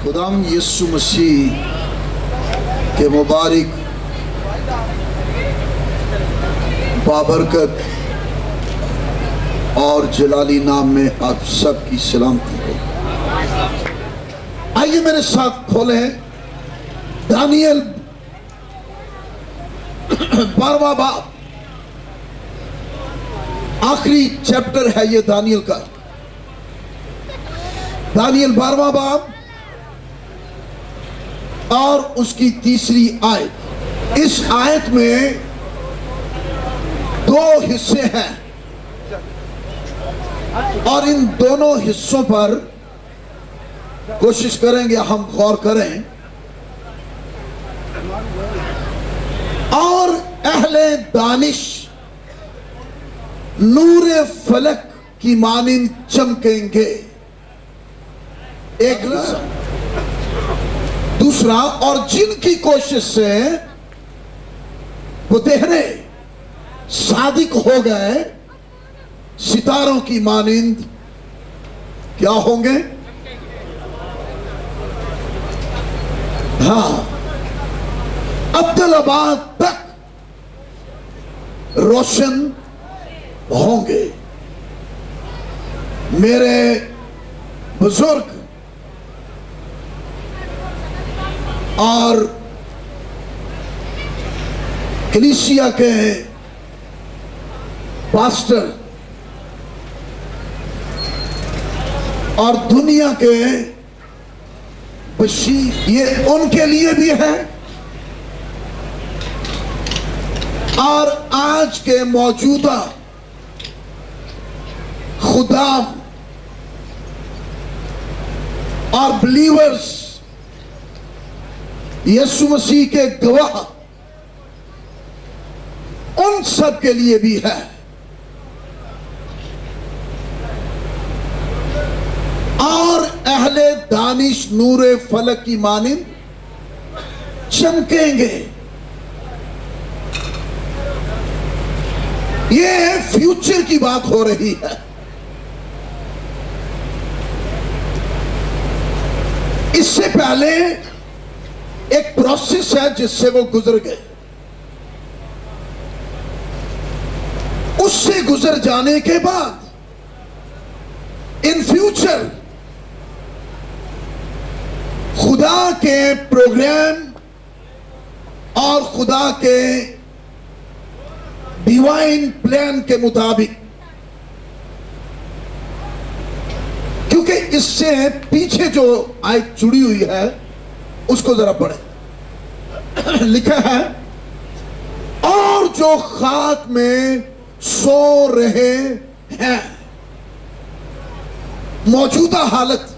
خداوند یسوع مسیح کے مبارک بابرکت اور جلالی نام میں آپ سب کی سلامتی ہو۔ آئیے میرے ساتھ کھولیں دانیل 12واں باب، آخری چیپٹر ہے یہ دانیل کا۔ دانیل 12واں باب اور اس کی تیسری آیت۔ اس آیت میں دو حصے ہیں اور ان دونوں حصوں پر کوشش کریں گے ہم غور کریں اور اہل دانش نور فلک کی مانند چمکیں گے، ایک حصہ۔ دوسرا، اور جن کی کوشش سے وہ دہرے صادق ہو گئے ستاروں کی مانند کیا ہوں گے؟ ہاں، عبدالآباد تک روشن ہوں گے۔ میرے بزرگ اور کلیسیا کے پاسٹر اور دنیا کے بشیر، یہ ان کے لیے بھی ہے اور آج کے موجودہ خدام اور بلیورز، یسوع مسیح کے گواہ، ان سب کے لیے بھی ہے۔ اور اہل دانش نور فلک کی مانند چمکیں گے۔ یہ فیوچر کی بات ہو رہی ہے۔ اس سے پہلے ایک پروسیس ہے جس سے وہ گزر گئے۔ اس سے گزر جانے کے بعد ان فیوچر خدا کے پروگرام اور خدا کے ڈیوائن پلان کے مطابق، کیونکہ اس سے پیچھے جو آیت جڑی ہوئی ہے اس کو ذرا پڑھیں۔ لکھا ہے، اور جو خاک میں سو رہے ہیں، موجودہ حالت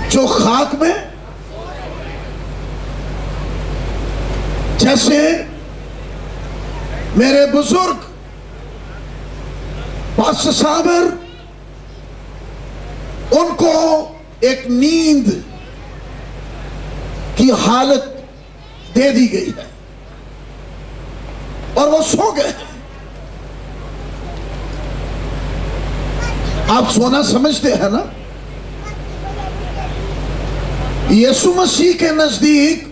جو خاک میں، جیسے میرے بزرگ پاسٹر صابر، ان کو ایک نیند کی حالت دے دی گئی ہے اور وہ سو گئے۔ آپ سونا سمجھتے ہیں نا؟ یسوع مسیح کے نزدیک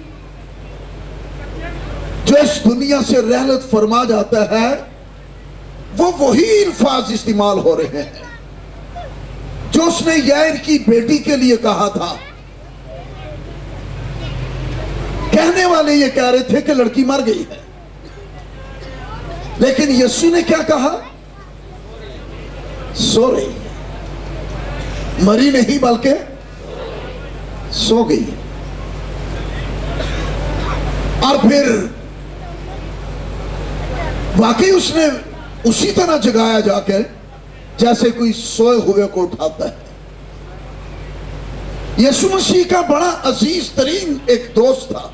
جو اس دنیا سے رحلت فرما جاتا ہے، وہ وہی الفاظ استعمال ہو رہے ہیں جو اس نے یائر کی بیٹی کے لیے کہا تھا۔ کہنے والے یہ کہہ رہے تھے کہ لڑکی مر گئی ہے، لیکن یسوع نے کیا کہا؟ سو رہی ہے۔ مری نہیں بلکہ سو گئی ہے۔ اور پھر واقعی اس نے اسی طرح جگایا جا کے جیسے کوئی سوئے ہوئے کو اٹھاتا ہے۔ یسوع مسیح کا بڑا عزیز ترین ایک دوست تھا،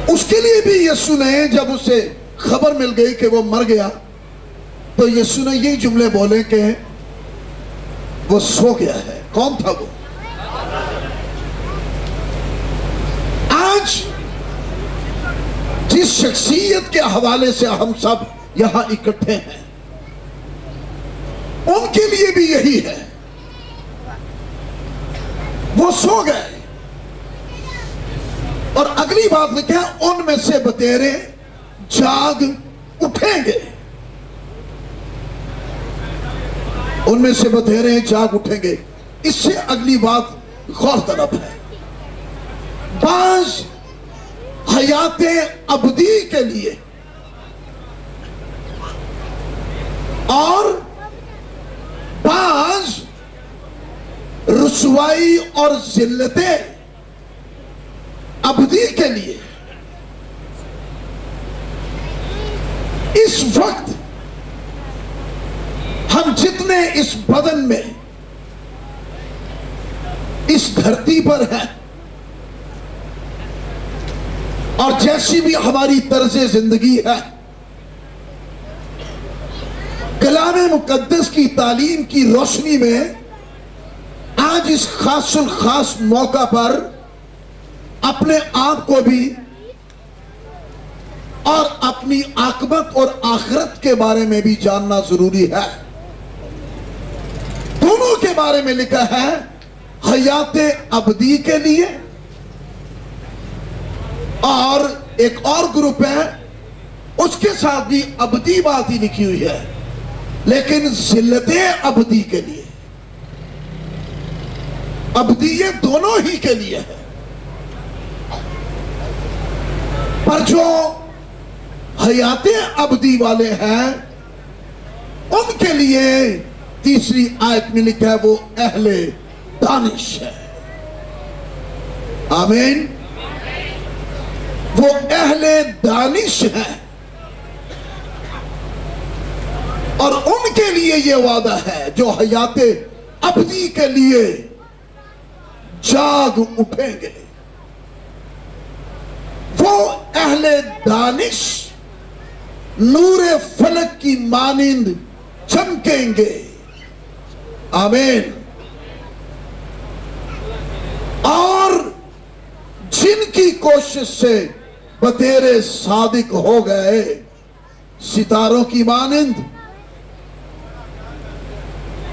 اس کے لیے بھی یسوع نے جب اسے خبر مل گئی کہ وہ مر گیا تو یسوع نے یہی جملے بولے کہ وہ سو گیا ہے۔ کون تھا وہ؟ آج جس شخصیت کے حوالے سے ہم سب یہاں اکٹھے ہیں، ان کے لیے بھی یہی ہے۔ وہ سو گئے. اور اگلی بات لکھا ہے ان میں سے بتیرے جاگ اٹھیں گے. ان میں سے بتیرے جاگ اٹھیں گے. اس سے اگلی بات غور طلب ہے. بعض حیات ابدی کے لیے اور بعض رسوائی اور ذلتیں ابدی کے لیے اس وقت ہم جتنے اس بدن میں اس دھرتی پر ہیں اور جیسی بھی ہماری طرز زندگی ہے، کلام مقدس کی تعلیم کی روشنی میں آج اس خاص الخاص موقع پر اپنے آپ کو بھی اور اپنی عاقبت اور آخرت کے بارے میں بھی جاننا ضروری ہے. دونوں کے بارے میں لکھا ہے، حیات ابدی کے لیے اور ایک اور گروپ ہے اس کے ساتھ بھی ابدی بات ہی لکھی ہوئی ہے لیکن ذلت ابدی کے لیے. ابدی یہ دونوں ہی کے لیے ہے، پر جو حیات ابدی والے ہیں ان کے لیے تیسری آیت میں لکھا ہے وہ اہل دانش ہے. آمین. وہ اہل دانش ہے اور ان کے لیے یہ وعدہ ہے جو حیات ابدی کے لیے جاگ اٹھیں گے. وہ اہل دانش نور فلک کی مانند چمکیں گے. آمین. اور جن کی کوشش سے بتیرے صادق ہو گئے ستاروں کی مانند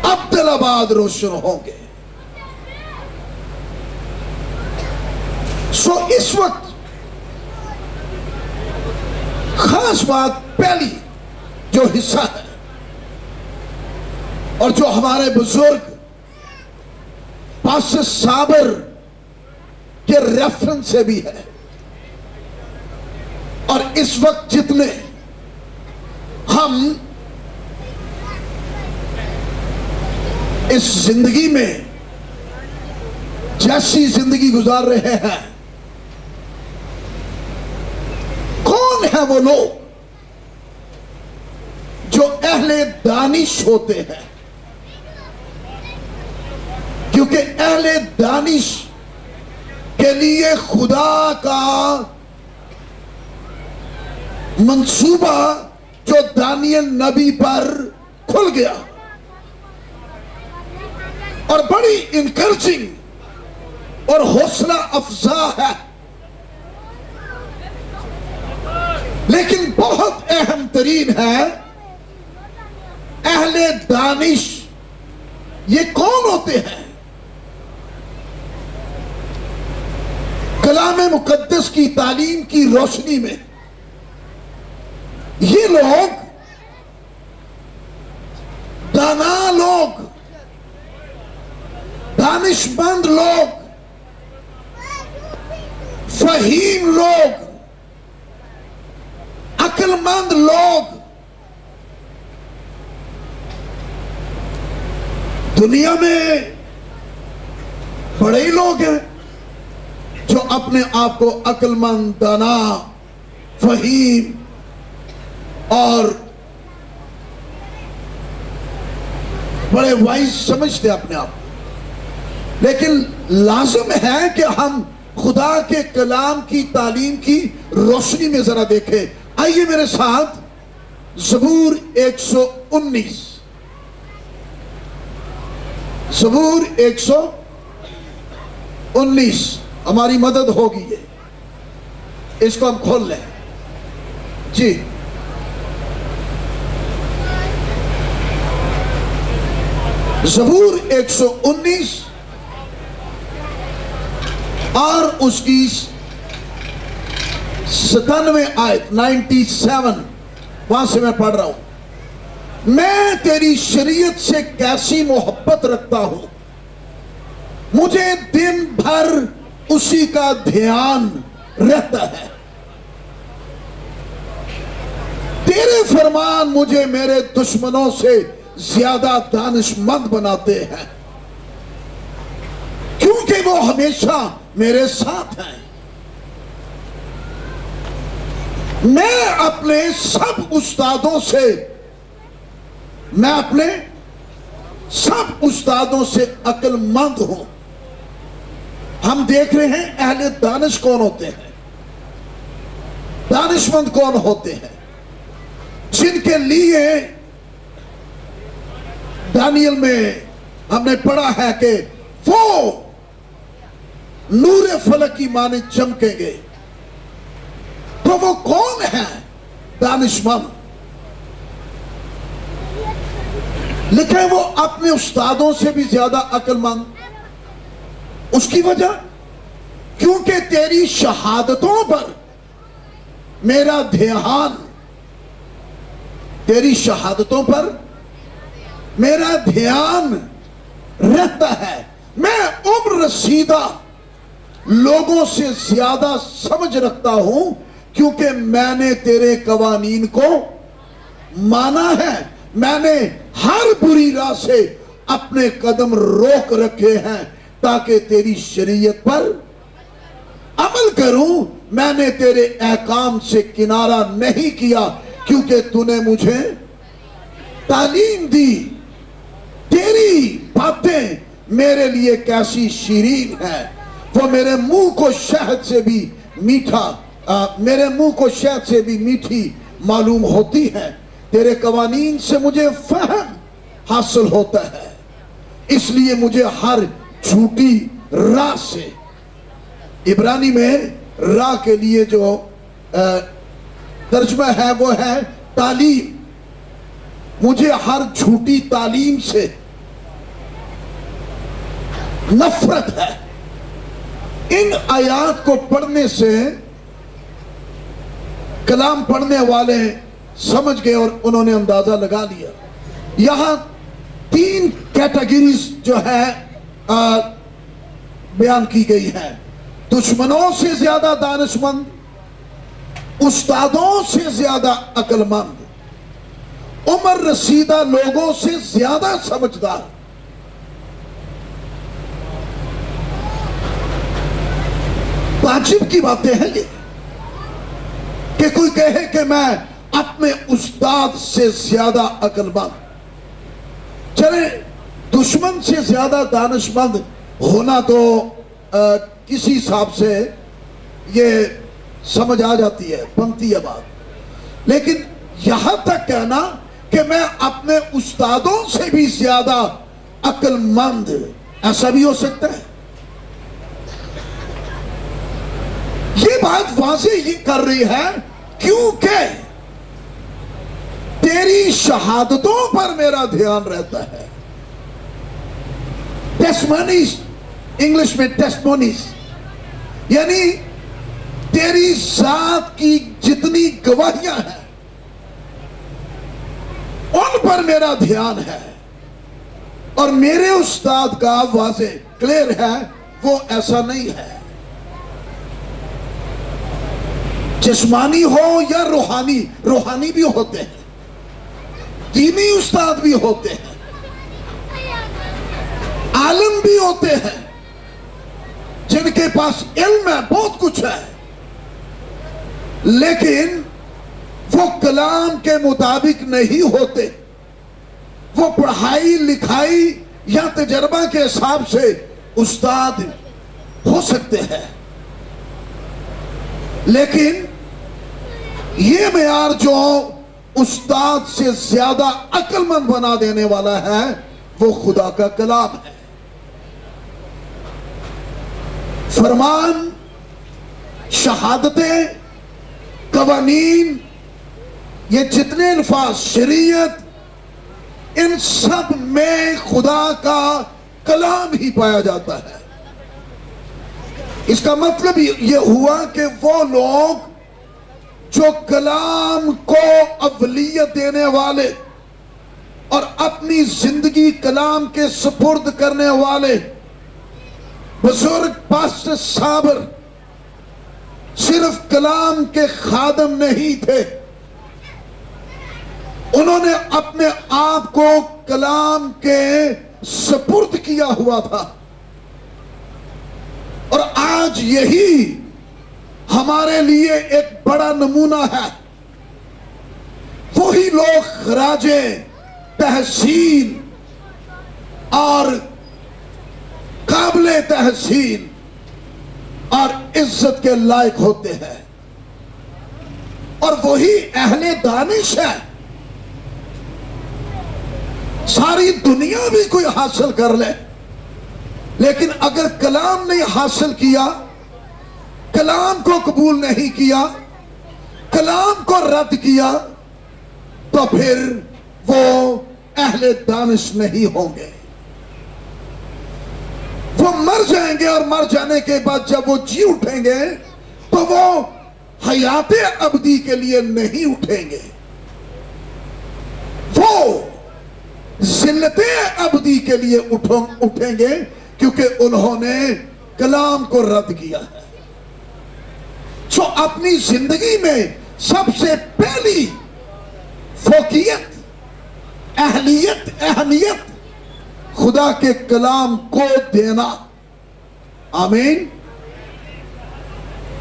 عبدالآباد روشن ہوں گے. سو اس وقت خاص بات پہلی جو حصہ ہے اور جو ہمارے بزرگ پاس صابر کے ریفرنس سے بھی ہے اور اس وقت جتنے ہم اس زندگی میں جیسی زندگی گزار رہے ہیں، کون ہیں وہ لوگ جو اہل دانش ہوتے ہیں؟ کیونکہ اہل دانش کے لیے خدا کا منصوبہ جو دانیل نبی پر کھل گیا اور بڑی انکریجنگ اور حوصلہ افزا ہے، لیکن بہت اہم ترین ہے اہل دانش یہ کون ہوتے ہیں؟ کلام مقدس کی تعلیم کی روشنی میں یہ لوگ دانا لوگ، دانش مند لوگ، فہیم لوگ، عقل مند لوگ دنیا میں بڑے لوگ ہیں جو اپنے آپ کو عقل مند، دانا، فہیم اور بڑے وائز سمجھتے اپنے آپ، لیکن لازم ہے کہ ہم خدا کے کلام کی تعلیم کی روشنی میں ذرا دیکھیں. آئیے میرے ساتھ زبور 119، زبور 119 ہماری مدد ہوگی. یہ اس کو ہم کھول لیں. جی زبور 119 اور اس کی 97 آیت 97 وہاں سے میں پڑھ رہا ہوں. میں تیری شریعت سے کیسی محبت رکھتا ہوں, مجھے دن بھر اسی کا دھیان رہتا ہے. تیرے فرمان مجھے میرے دشمنوں سے زیادہ دانش مند بناتے ہیں, کیونکہ وہ ہمیشہ میرے ساتھ ہیں. میں اپنے سب استادوں سے عقل مند ہوں. ہم دیکھ رہے ہیں اہل دانش کون ہوتے ہیں, دانش مند کون ہوتے ہیں, جن کے لیے دانیل میں ہم نے پڑھا ہے کہ وہ نور فلک کی مانند چمکیں گے. تو وہ کون ہیں دانش مند؟ لکھے وہ اپنے استادوں سے بھی زیادہ عقل مند. اس کی وجہ کیونکہ تیری شہادتوں پر میرا دھیان, تیری شہادتوں پر میرا دھیان رہتا ہے. میں عمر رسیدہ لوگوں سے زیادہ سمجھ رکھتا ہوں, کیونکہ میں نے تیرے قوانین کو مانا ہے. میں نے ہر بری راہ سے اپنے قدم روک رکھے ہیں تاکہ تیری شریعت پر عمل کروں. میں نے تیرے احکام سے کنارہ نہیں کیا, کیونکہ تو نے مجھے تعلیم دی. تیری باتیں میرے لیے کیسی شیرین ہیں, وہ میرے منہ کو شہد سے بھی میٹھی معلوم ہوتی ہے. تیرے قوانین سے مجھے فہم حاصل ہوتا ہے, اس لیے مجھے ہر جھوٹی راہ سے, عبرانی میں راہ کے لیے جو ترجمہ ہے وہ ہے تعلیم, مجھے ہر جھوٹی تعلیم سے نفرت ہے. ان آیات کو پڑھنے سے کلام پڑھنے والے سمجھ گئے اور انہوں نے اندازہ لگا لیا. یہاں 3 کیٹیگریز جو ہے بیان کی گئی ہیں. دشمنوں سے زیادہ دانش مند, استادوں سے زیادہ عقل مند, عمر رسیدہ لوگوں سے زیادہ سمجھدار. تعجب کی باتیں ہیں یہ کہ کوئی کہے کہ میں اپنے استاد سے زیادہ عقل مند. چلے دشمن سے زیادہ دانش مند ہونا تو کسی حساب سے یہ سمجھ آ جاتی ہے, بنتی ہے بات. لیکن یہاں تک کہنا کہ میں اپنے استادوں سے بھی زیادہ عقل مند, ایسا بھی ہو سکتا ہے؟ یہ بات واضح یہ کر رہی ہے کیونکہ تیری شہادتوں پر میرا دھیان رہتا ہے. ٹیسٹمونیز, انگلش میں ٹیسٹمونیز, یعنی تیری ذات کی جتنی گواہیاں ہیں ان پر میرا دھیان ہے. اور میرے استاد کا واضح کلیئر ہے وہ ایسا نہیں ہے. جسمانی ہو یا روحانی, روحانی بھی ہوتے ہیں, دینی استاد بھی ہوتے ہیں, عالم بھی ہوتے ہیں جن کے پاس علم ہے, بہت کچھ ہے, لیکن وہ کلام کے مطابق نہیں ہوتے. وہ پڑھائی لکھائی یا تجربہ کے حساب سے استاد ہو سکتے ہیں, لیکن یہ معیار جو استاد سے زیادہ عقل مند بنا دینے والا ہے وہ خدا کا کلام ہے. فرمان, شہادتیں, قوانین, یہ جتنے الفاظ, شریعت, ان سب میں خدا کا کلام ہی پایا جاتا ہے. اس کا مطلب یہ ہوا کہ وہ لوگ جو کلام کو اولیت دینے والے اور اپنی زندگی کلام کے سپرد کرنے والے بزرگ پاسٹر صابر صرف کلام کے خادم نہیں تھے، انہوں نے اپنے آپ کو کلام کے سپرد کیا ہوا تھا، اور آج یہی ہمارے لیے ایک بڑا نمونہ ہے۔ وہی لوگ خراج تحسین اور قابل تحسین اور عزت کے لائق ہوتے ہیں، اور وہی اہل دانش ہے۔ ساری دنیا بھی کوئی حاصل کر لے، لیکن اگر کلام نہیں حاصل کیا، کلام کو قبول نہیں کیا، کلام کو رد کیا، تو پھر وہ اہل دانش نہیں ہوں گے۔ وہ مر جائیں گے، اور مر جانے کے بعد جب وہ جی اٹھیں گے تو وہ حیات ابدی کے لیے نہیں اٹھیں گے، وہ ذلت ابدی کے لیے اٹھیں گے، کیونکہ انہوں نے کلام کو رد کیا ہے۔ سو اپنی زندگی میں سب سے پہلی فوقیت، اہمیت خدا کے کلام کو دینا۔ آمین۔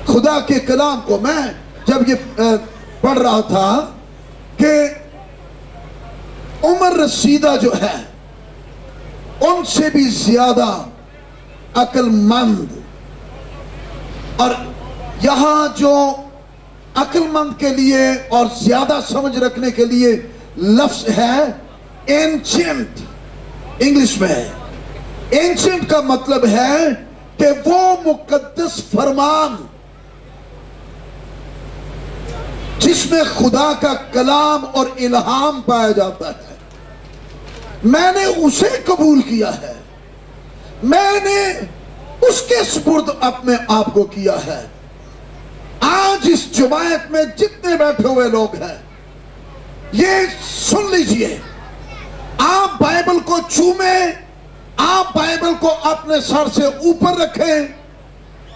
خدا کے کلام کو، میں جب یہ پڑھ رہا تھا کہ عمر رسیدہ جو ہے ان سے بھی زیادہ عقل مند، اور یہاں جو عقل مند کے لیے اور زیادہ سمجھ رکھنے کے لیے لفظ ہے اینشنٹ، انگلش میں ہے۔ اینشنٹ کا مطلب ہے کہ وہ مقدس فرمان جس میں خدا کا کلام اور الہام پایا جاتا ہے، میں نے اسے قبول کیا ہے، میں نے اس کے سپرد اپنے آپ کو کیا ہے۔ آج اس جماعت میں جتنے بیٹھے ہوئے لوگ ہیں، یہ سن لیجئے، آپ بائبل کو چومیں، آپ بائبل کو اپنے سر سے اوپر رکھیں،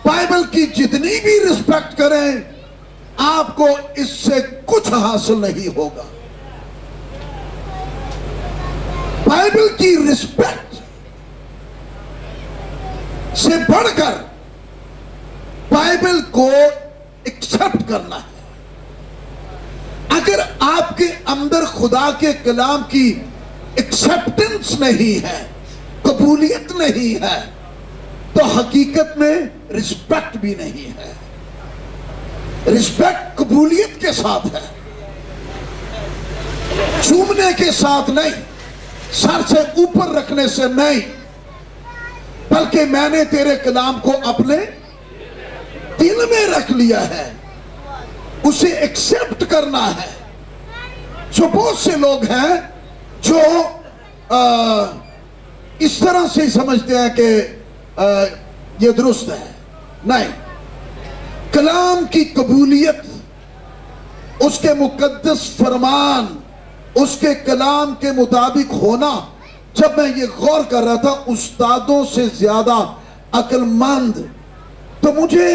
بائبل کی جتنی بھی رسپیکٹ کریں، آپ کو اس سے کچھ حاصل نہیں ہوگا۔ بائبل کی رسپیکٹ سے بڑھ کر بائبل کو ایکسپٹ کرنا ہے۔ اگر آپ کے اندر خدا کے کلام کی ایکسپٹنس نہیں ہے، قبولیت نہیں ہے، تو حقیقت میں رسپیکٹ بھی نہیں ہے۔ رسپیکٹ قبولیت کے ساتھ ہے، چومنے کے ساتھ نہیں، سر سے اوپر رکھنے سے نہیں، بلکہ میں نے تیرے کلام کو اپنے دل میں رکھ لیا ہے، اسے ایکسپٹ کرنا ہے۔ جو بہت سے لوگ ہیں جو اس طرح سے سمجھتے ہیں کہ یہ درست ہے، نہیں۔ کلام کی قبولیت، اس کے مقدس فرمان، اس کے کلام کے مطابق ہونا، جب میں یہ غور کر رہا تھا استادوں سے زیادہ عقل مند، تو مجھے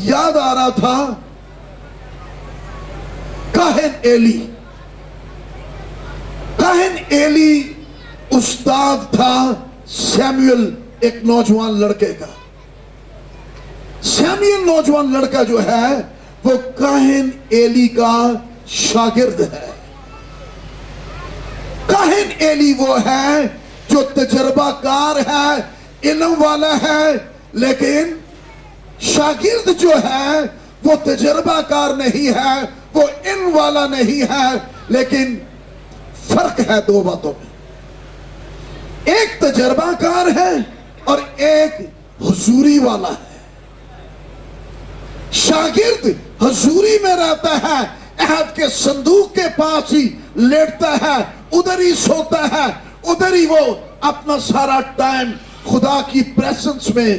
یاد آ رہا تھا کاہن ایلی۔ کاہن ایلی استاد تھا سیموئل، ایک نوجوان لڑکے کا۔ سیموئل نوجوان لڑکا جو ہے وہ کاہن ایلی کا شاگرد ہے۔ کاہن ایلی وہ ہے جو تجربہ کار ہے، علم والا ہے، لیکن شاگرد جو ہے وہ تجربہ کار نہیں ہے، وہ علم والا نہیں ہے، لیکن فرق ہے دو باتوں میں۔ ایک تجربہ کار ہے اور ایک حضوری والا ہے۔ شاگرد حضوری میں رہتا ہے، عہد کے صندوق کے پاس ہی لیٹتا ہے، ادھر ہی سوتا ہے، ادھر ہی وہ اپنا سارا ٹائم خدا کی پریزنس میں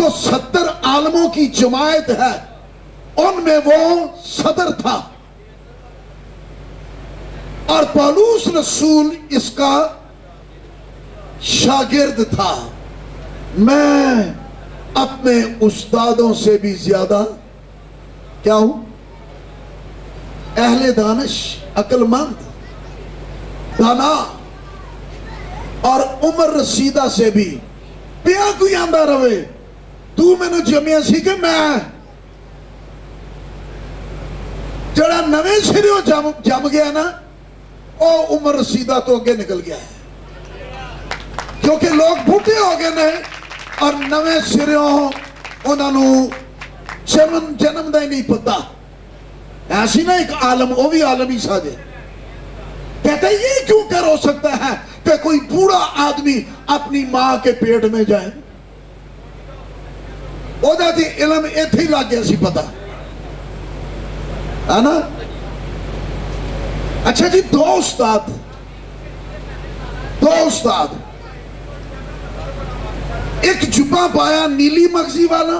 جو 70 عالموں کی جماعت ہے ان میں وہ صدر تھا، اور پولس رسول اس کا شاگرد تھا۔ میں اپنے استادوں سے بھی زیادہ کیا ہوں؟ اہل دانش، عقل مند، دانا، اور عمر رسیدہ سے بھی پیا کوئی آندہ رہے تو میں نے جمعہ سی کہ میں جڑا نویں سریوں جم گیا نا او عمر رسیدہ تو اگے نکل گیا ہے، کیونکہ لوگ بھوٹے ہو گئے نے اور نویں سریوں انہوں جنم دا ہی نہیں پتا۔ ایسی نا ایک عالم، وہ بھی عالمی ساجے کہتا ہے یہ کیوں کر ہو سکتا ہے کہ کوئی بوڑھا آدمی اپنی ماں کے پیٹ میں جائے؟ وہ جاتی علم ایتھی لگ گیا سی پتا ہے نا۔ اچھا جی، دو استاد ایک جبہ پایا نیلی مغزی والا،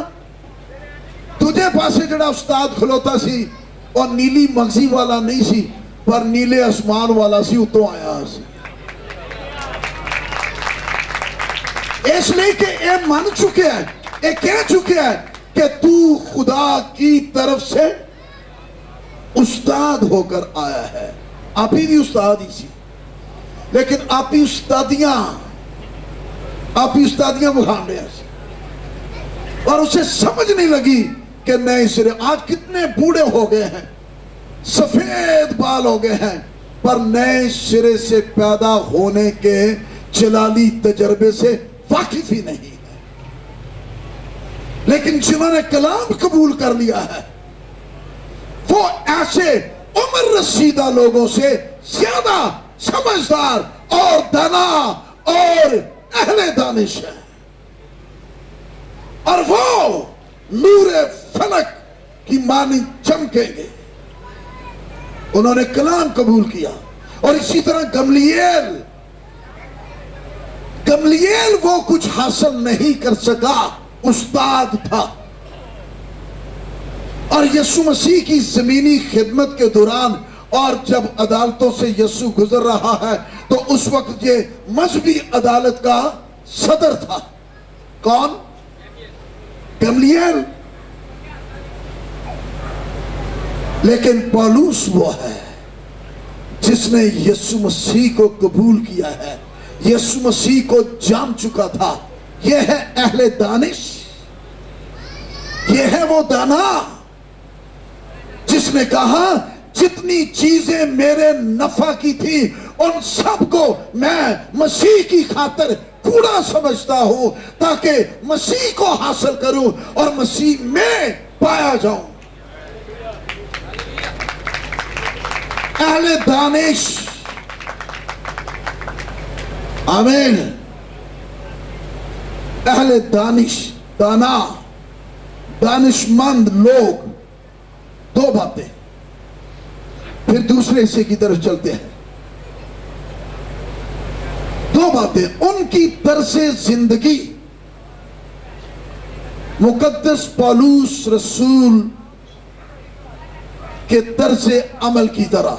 تجھے پاسے جڑا استاد کھلوتا سی اور نیلی مغزی والا نہیں سی پر نیلے اسمان والا سی، اتوں آیا سی، اس لئے کہ اے مان چکے ہیں، اے کہہ چکے ہیں کہ تو خدا کی طرف سے استاد ہو کر آیا ہے۔ آپ ہی بھی استاد ہی سی، لیکن آپ ہی استادیاں بخان رہے ہیں، اور اسے سمجھ نہیں لگی کہ نئے سرے آج کتنے بوڑھے ہو گئے ہیں، سفید بال ہو گئے ہیں، پر نئے سرے سے پیدا ہونے کے جلالی تجربے سے واقف ہی نہیں ہے۔ لیکن جنہوں نے کلام قبول کر لیا ہے وہ ایسے عمر رسیدہ لوگوں سے زیادہ سمجھدار اور دانا اور اہل دانش ہے، اور وہ نور فلک کی مانی چمکیں گے۔ انہوں نے کلام قبول کیا، اور اسی طرح گملیل وہ کچھ حاصل نہیں کر سکا، استاد تھا، اور یسوع مسیح کی زمینی خدمت کے دوران اور جب عدالتوں سے یسوع گزر رہا ہے تو اس وقت یہ مذہبی عدالت کا صدر تھا۔ کون؟ گملیل۔ لیکن پولس وہ ہے جس نے یسوع مسیح کو قبول کیا ہے، یسوع مسیح کو جان چکا تھا۔ یہ ہے اہل دانش، یہ ہے وہ دانا جس نے کہا جتنی چیزیں میرے نفع کی تھی ان سب کو میں مسیح کی خاطر کوڑا سمجھتا ہوں تاکہ مسیح کو حاصل کروں اور مسیح میں پایا جاؤں۔ اہل دانش، آمین، اہل دانش، دانا، دانشمند لوگ۔ دو باتیں، پھر دوسرے حصے کی طرف چلتے ہیں۔ دو باتیں، ان کی طرز زندگی مقدس پولس رسول کے طرز عمل کی طرح۔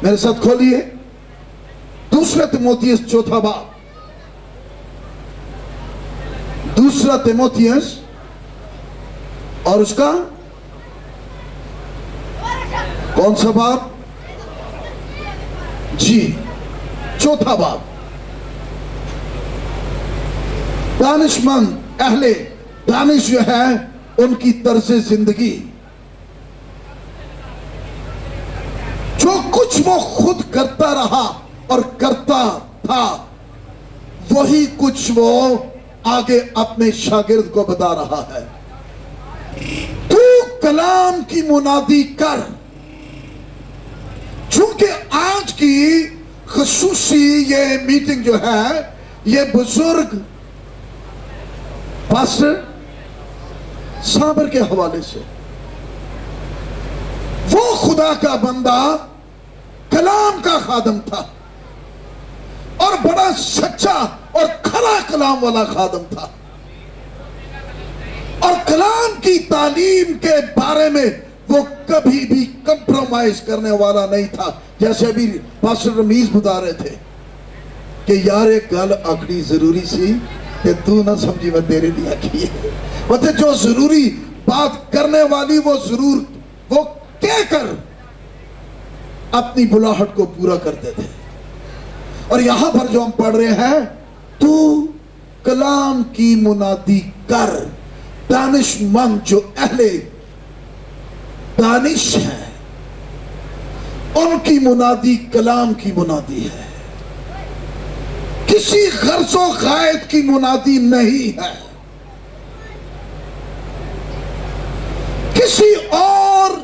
میرے ساتھ کھولیے دوسرا تیموتھیوس 4 باب، دوسرا تیموتھیوس اور اس کا کون سا باب؟ جی 4 باب۔ دانشمند، اہل دانش جو ہے ان کی طرز زندگی، جو کچھ وہ خود کرتا رہا اور کرتا تھا وہی کچھ وہ آگے اپنے شاگرد کو بتا رہا ہے۔ تو کلام کی منادی کر، چونکہ آج کی خصوصی یہ میٹنگ جو ہے یہ بزرگ پاسٹر صابر کے حوالے سے، وہ خدا کا بندہ کلام کا خادم تھا اور بڑا سچا اور کھرا کلام والا خادم تھا، اور کلام کی تعلیم کے بارے میں وہ کبھی بھی کمپرومائز کرنے والا نہیں تھا. جیسے ابھی پاسٹر رمیز بتا رہے تھے کہ یار ایک گل آکڑی ضروری سی کہ تو نہ سمجھی میں تیرے لیے آکی ہے. مطلب جو ضروری بات کرنے والی وہ ضرور وہ کہہ کر اپنی بلاہٹ کو پورا کرتے تھے. اور یہاں پر جو ہم پڑھ رہے ہیں تو کلام کی منادی کر. دانش مند جو اہل دانش ہیں ان کی منادی کلام کی منادی ہے, کسی غرض و غائط کی منادی نہیں ہے, کسی اور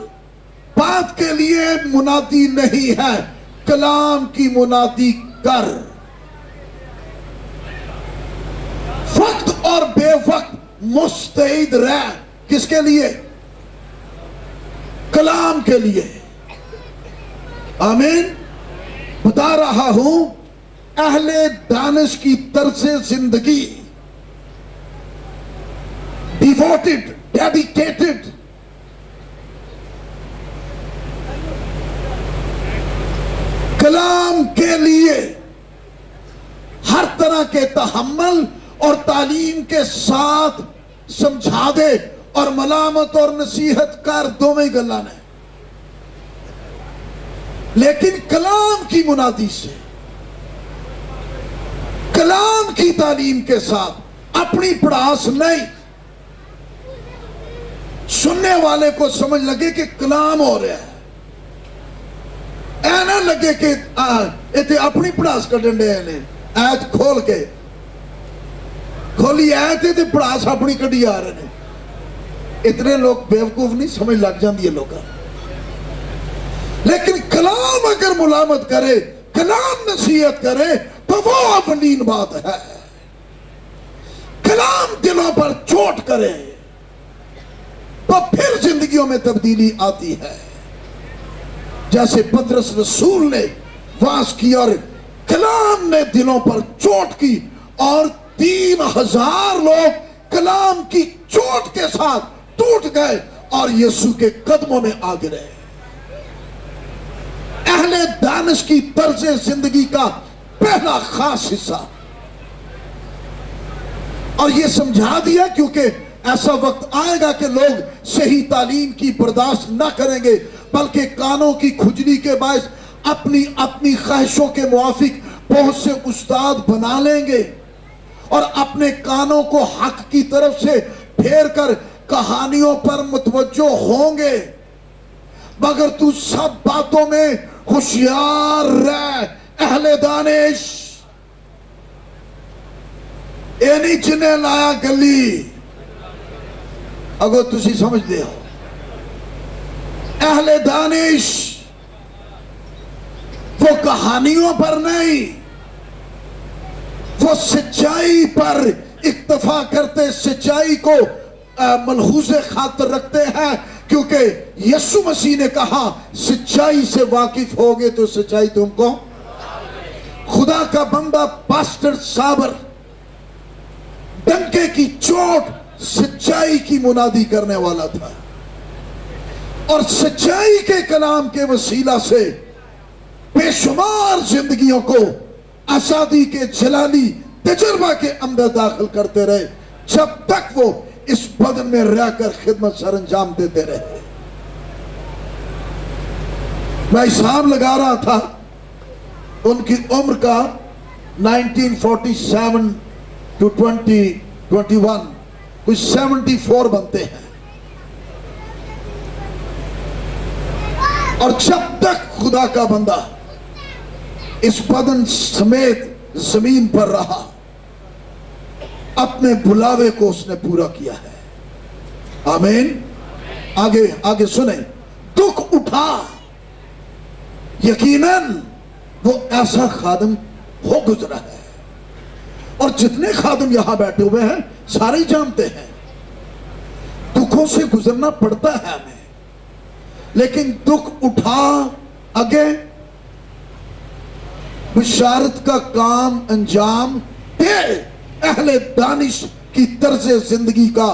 بات کے لیے منادی نہیں ہے. کلام کی منادی کر. وقت اور بے وقت مستعد رہ. کس کے لیے؟ کلام کے لیے. آمین. بتا رہا ہوں اہل دانش کی طرز زندگی, ڈیووٹڈ, ڈیڈیکیٹڈ, کلام کے لیے ہر طرح کے تحمل اور تعلیم کے ساتھ سمجھا دے اور ملامت اور نصیحت کر دو میں گلا نے, لیکن کلام کی منادی سے, کلام کی تعلیم کے ساتھ اپنی پڑاس نہیں. سننے والے کو سمجھ لگے کہ کلام ہو رہا ہے, اے نہ لگے کہ اتنے اپنی پڑاس کا ڈنڈے ہیں. ایت کھول کے کھولی ایت تے پڑاس اپنی کڑی آ رہے ہیں. اتنے لوگ بیوقوف نہیں, سمجھ لگ جاندی ہے لوگاں. لیکن کلام اگر ملامت کرے, کلام نصیحت کرے تو وہ اپنی بات ہے. کلام دلوں پر چوٹ کرے تو پھر زندگیوں میں تبدیلی آتی ہے. جیسے پطرس رسول نے واعظ کی اور کلام نے دلوں پر چوٹ کی اور 3000 لوگ کلام کی چوٹ کے ساتھ ٹوٹ گئے اور یسوع کے قدموں میں آ گرے. اہل دانش کی طرز زندگی کا پہلا خاص حصہ. اور یہ سمجھا دیا کیونکہ ایسا وقت آئے گا کہ لوگ صحیح تعلیم کی برداشت نہ کریں گے بلکہ کانوں کی کھجلی کے باعث اپنی اپنی خواہشوں کے موافق بہت سے استاد بنا لیں گے اور اپنے کانوں کو حق کی طرف سے پھیر کر کہانیوں پر متوجہ ہوں گے. مگر تو سب باتوں میں ہوشیار رہ اہل دانش. اے نہیں جنہیں لایا گلی اگر تسی سمجھ دے ہو. اہل دانش وہ کہانیوں پر نہیں, وہ سچائی پر اکتفا کرتے, سچائی کو ملحوظ خاطر رکھتے ہیں کیونکہ یسوع مسیح نے کہا سچائی سے واقف ہوگے تو سچائی تم کو. خدا کا بندہ پاسٹر صابر ڈنکے کی چوٹ سچائی کی منادی کرنے والا تھا اور سچائی کے کلام کے وسیلہ سے بے شمار زندگیوں کو آزادی کے جلالی تجربہ کے اندر داخل کرتے رہے جب تک وہ اس بدن میں رہ کر خدمت سر انجام دیتے رہے. میں حساب لگا رہا تھا ان کی عمر کا 1947 to 2021 کچھ 74 بنتے ہیں. اور جب تک خدا کا بندہ اس بدن سمیت زمین پر رہا اپنے بلاوے کو اس نے پورا کیا ہے. آمین. آگے سنیں. دکھ اٹھا, یقیناً وہ ایسا خادم ہو گزرا ہے اور جتنے خادم یہاں بیٹھے ہوئے ہیں سارے ہی جانتے ہیں دکھوں سے گزرنا پڑتا ہے ہمیں, لیکن دکھ اٹھا آگے بشارت کا کام انجام دے. اہل دانش کی طرز زندگی کا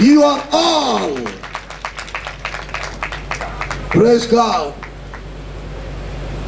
You are all, praise God,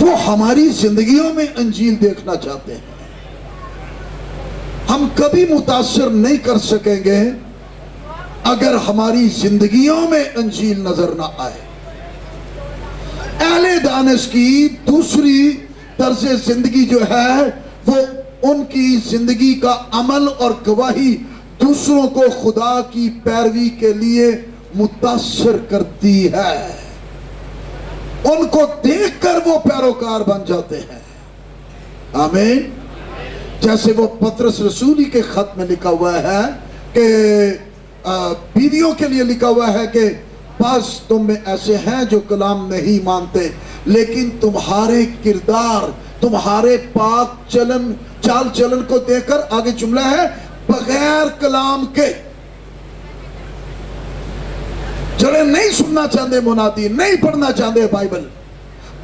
وہ ہماری زندگیوں میں انجیل دیکھنا چاہتے ہیں. ہم کبھی متاثر نہیں کر سکیں گے اگر ہماری زندگیوں میں انجیل نظر نہ آئے. اہل دانش کی دوسری طرز زندگی جو ہے وہ ان کی زندگی کا عمل اور گواہی دوسروں کو خدا کی پیروی کے لیے متاثر کرتی ہے. ان کو دیکھ کر وہ پیروکار بن جاتے ہیں. آمین. جیسے وہ پطرس رسولی کے خط میں لکھا ہوا ہے کہ بیویوں کے لیے لکھا ہوا ہے کہ بعض تم میں ایسے ہیں جو کلام نہیں مانتے، لیکن تمہارے کردار، تمہارے پاک چال چلن کو دیکھ کر، آگے جملہ ہے، بغیر کلام کے، جڑے نہیں سننا چاہتے منادی، نہیں پڑھنا چاہتے بائبل،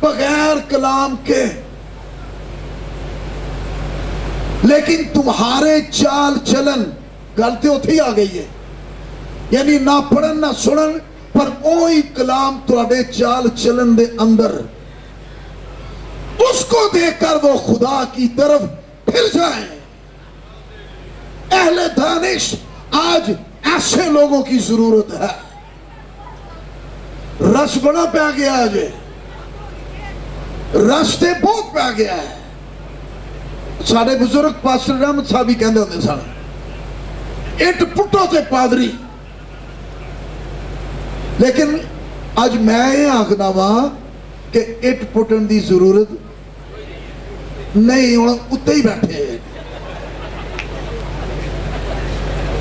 بغیر کلام کے، لیکن تمہارے چال چلن، غلطی اتھی آ گئی ہے، یعنی نہ پڑھن نہ سنن، پر اوہی کلام تواڈے چال چلن دے اندر، اس کو دیکھ کر وہ خدا کی طرف پھر جائیں. اہل دانش آج ایسے لوگوں کی ضرورت ہے. رش بڑا پہ گیا ہے، رشتے بہت پہ گیا ہے. سارے بزرگ پاسٹر رحمت صاحب ہی کہندے ہوندے سن، اٹ پٹو تے پادری. لیکن آج میں یہ آخنا وا کہ اٹ پٹن دی ضرورت نہیں، ہوں اتے ہی بیٹھے،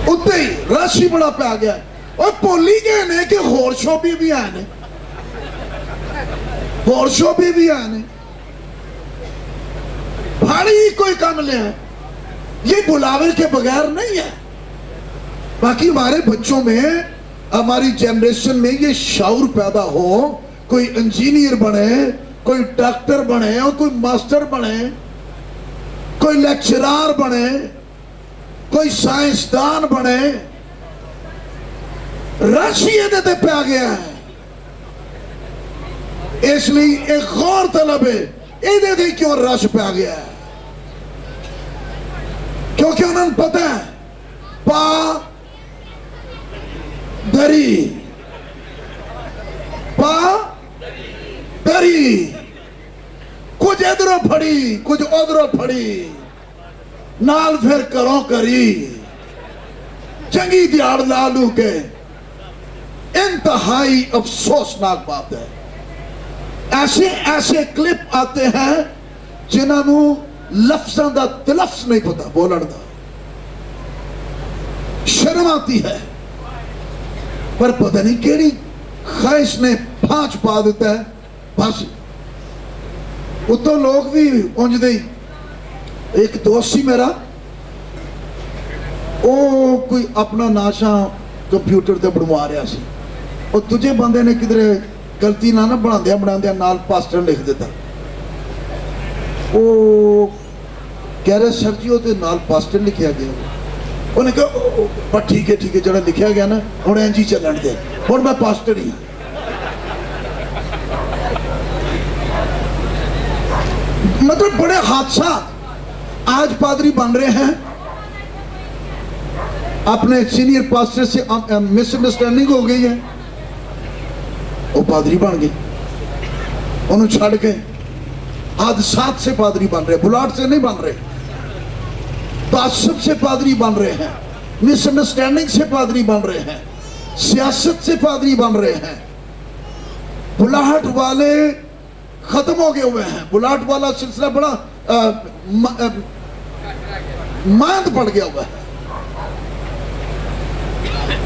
اتے ہی رش ہی بڑا پہ گیا. اور بولی گئے نے کہ ہور شعبے بھی آئے نے، ہور شعبے بھی آئے نے، بھاڑی ہی کوئی کام لے ہے. یہ بلاوے کے بغیر نہیں ہے. باقی ہمارے بچوں میں، ہماری جنریشن میں یہ شعور پیدا ہو، کوئی انجینئر بنے، کوئی ڈاکٹر بنے، اور کوئی ماسٹر بنے، کوئی لیکچرار بنے، کوئی سائنسدان بنے. رش یہ دیتے پہ آ گیا ہے. اس لیے ایک غور طلب ہے، یہ دیتے کیوں رش پہ آ گیا ہے؟ کیونکہ انہوں نے پتہ ہے پا دری کچھ ادھروں پھڑی کچھ ادھروں پھڑی، نال پھر کروں کری، چنگی دیاڑ لالو کے. انتہائی افسوسناک بات ہے. ایسے کلپ آتے ہیں جنہوں لفظوں دا تلفظ نہیں پتا بولن دا، شرم آتی ہے، پر پتہ نہیں کیڑی خواہش نے پھانچ پا دیتا ہے. بس اتو لوگ بھی اونج دے. ایک دوست سی میرا، او کوئی اپنا ناشا کمپیوٹر تے بنوا رہا سی، اور تجھے بندے نے کدھر غلطی نہ بنا دیا نال پاسٹر لکھ دیتا. او کہہ رہے سر جی وہ تو نال پاسٹر لکھیا گیا. انہیں کہا پر ٹھیک ہے جڑا لکھیا گیا نا ہوں انجی چلن دے، ہوں میں پاسٹر ہی ہوں. مطلب بڑے حادثات آج پادری بن رہے ہیں. اپنے سینئر پاسٹر سے مس انڈرسٹینڈنگ ہو گئی ہے، وہ پادری بن گئی، انہوں چھڑ کے حادثات سے پادری بن رہے، بلاٹ سے نہیں بن رہے، تعصب سے پادری بن رہے ہیں، مس انڈرسٹینڈنگ سے پادری بن رہے ہیں، سیاست سے پادری بن رہے ہیں. بلاٹ والے ختم ہو گئے ہوئے ہیں. بلاٹ والا سلسلہ بڑا ماند پڑ گیا ہوا ہے.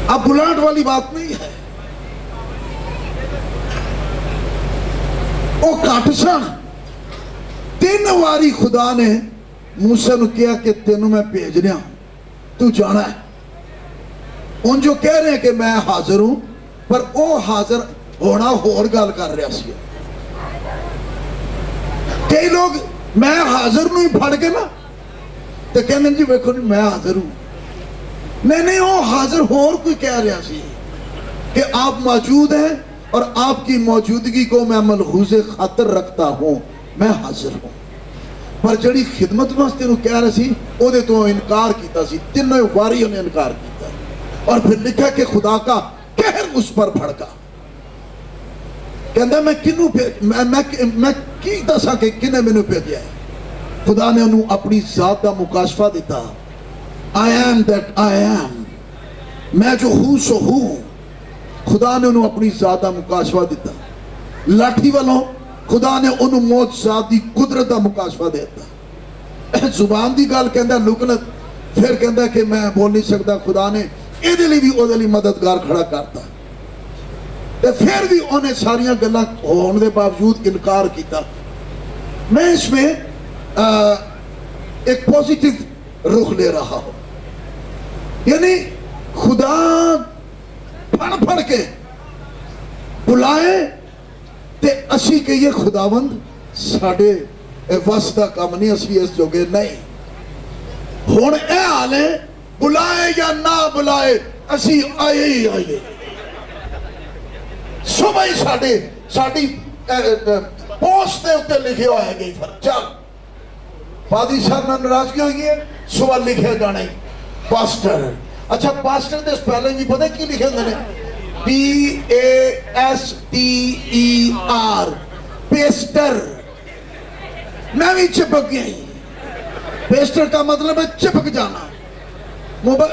اب بلاٹ والی بات نہیں ہے. وہ کاٹسن 3 واری خدا نے موسیٰ نو کیا کہ تینوں میں بھیج رہا ہوں، تو جانا ہے. ان جو کہہ رہے ہیں کہ میں حاضر ہوں، پر وہ حاضر ہونا ہور گال کر رہا سی. کئی لوگ میں حاضر نو ہی پھڑ کے نا تو کہنے جی ویکھو نہیں میں حاضر ہوں. نہیں وہ حاضر ہور کوئی کہہ رہا سی کہ آپ موجود ہیں اور آپ کی موجودگی کو میں ملحوظ خاطر رکھتا ہوں. میں حاضر ہوں. پر جڑی خدمت واسطے انہوں کہہ رہے سی وہ تو انکار کیتا سی, تینوں واری انہیں انکار کیتا. اور پھر لکھا کہ خدا کا قہر اس پر بھڑکا. کہندہ میں کنوں میں کی دسا کہ کنے میں نے بھیجا ہے. خدا نے انہوں اپنی ذات کا مکاشفہ دیتا. I am that I am, میں جو ہوں سو ہوں. خدا نے انہوں اپنی ذات کا مکاشفہ دیتا. لاٹھی والوں خدا نے انہوں موت ذات دی قدرت کا مکاشفہ دیتا. زبان دی گال کہندہ لکنت, پھر کہندہ کہ میں بول نہیں سکتا. خدا نے ایدے لی بھی اودے لی مددگار کھڑا کرتا. پھر بھی انہیں ساریاں گلہ ہونے دے باوجود انکار کیتا. میں اس میں ایک پوزیٹیو رخ لے رہا ہوں. یعنی خدا پھڑ پھڑ کے بلائے تے اسی کہ یہ خداوند ساڑھے واسطہ کام نہیں, اسی اس جوگے نہیں. ہون اے آلے بلائے یا نہ بلائے اسی آئے ہی آئے. صبح ہی ساڑھی پوسٹ دے اتے لکھے ہوئے گئی پر چل فادی صاحب نے ناراضگی ہوئی ہے صبح لکھے جانے پاسٹر. اچھا پاسٹر دے سپیلنگ بھی پتہ کی لکھے ہوئے P-A-S-T-E-R پیسٹر. میں بھی چپک گئی. پیسٹر کا مطلب ہے چپک جانا.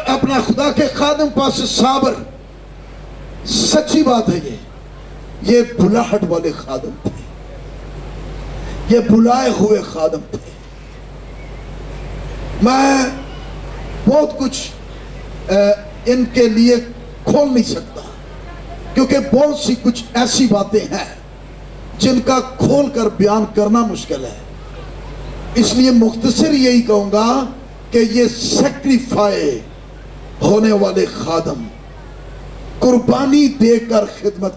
اپنا خدا کے خادم پاس صابر. سچی بات ہے یہ بلاہٹ والے خادم تھے, یہ بلائے ہوئے خادم تھے. میں بہت کچھ ان کے لیے کھول نہیں سکتا کیونکہ بہت سی کچھ ایسی باتیں ہیں جن کا کھول کر بیان کرنا مشکل ہے. اس لیے مختصر یہی کہوں گا کہ یہ سیکریفائی ہونے والے خادم, قربانی دے کر خدمت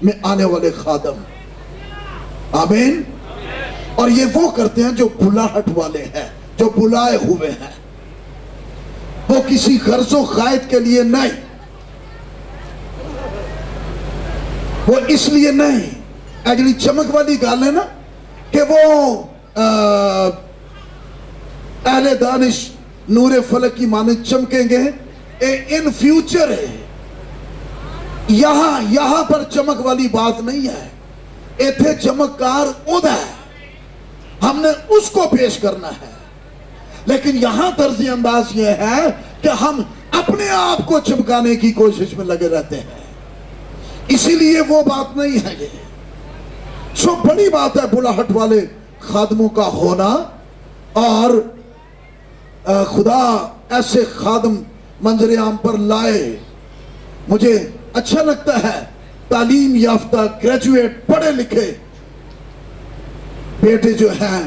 میں آنے والے خادم, آمین. اور یہ وہ کرتے ہیں جو بلاہٹ والے ہیں, جو بلائے ہوئے ہیں. وہ کسی غرض و غائط کے لیے نہیں, وہ اس لیے نہیں. اگلی چمک والی گال ہے نا کہ وہ اہل دانش نور فلک کی مانند چمکیں گے. ان فیوچر ہے, یہاں پر چمک والی بات نہیں ہے. ایتھے چمکار اودہ ہے, ہم نے اس کو پیش کرنا ہے. لیکن یہاں طرز انداز یہ ہے کہ ہم اپنے آپ کو چمکانے کی کوشش میں لگے رہتے ہیں. اسی لیے وہ بات نہیں ہے. یہ سو بڑی بات ہے بلاہٹ والے خادموں کا ہونا. اور خدا ایسے خادم منظر عام پر لائے. مجھے اچھا لگتا ہے تعلیم یافتہ گریجویٹ پڑھے لکھے بیٹے جو ہیں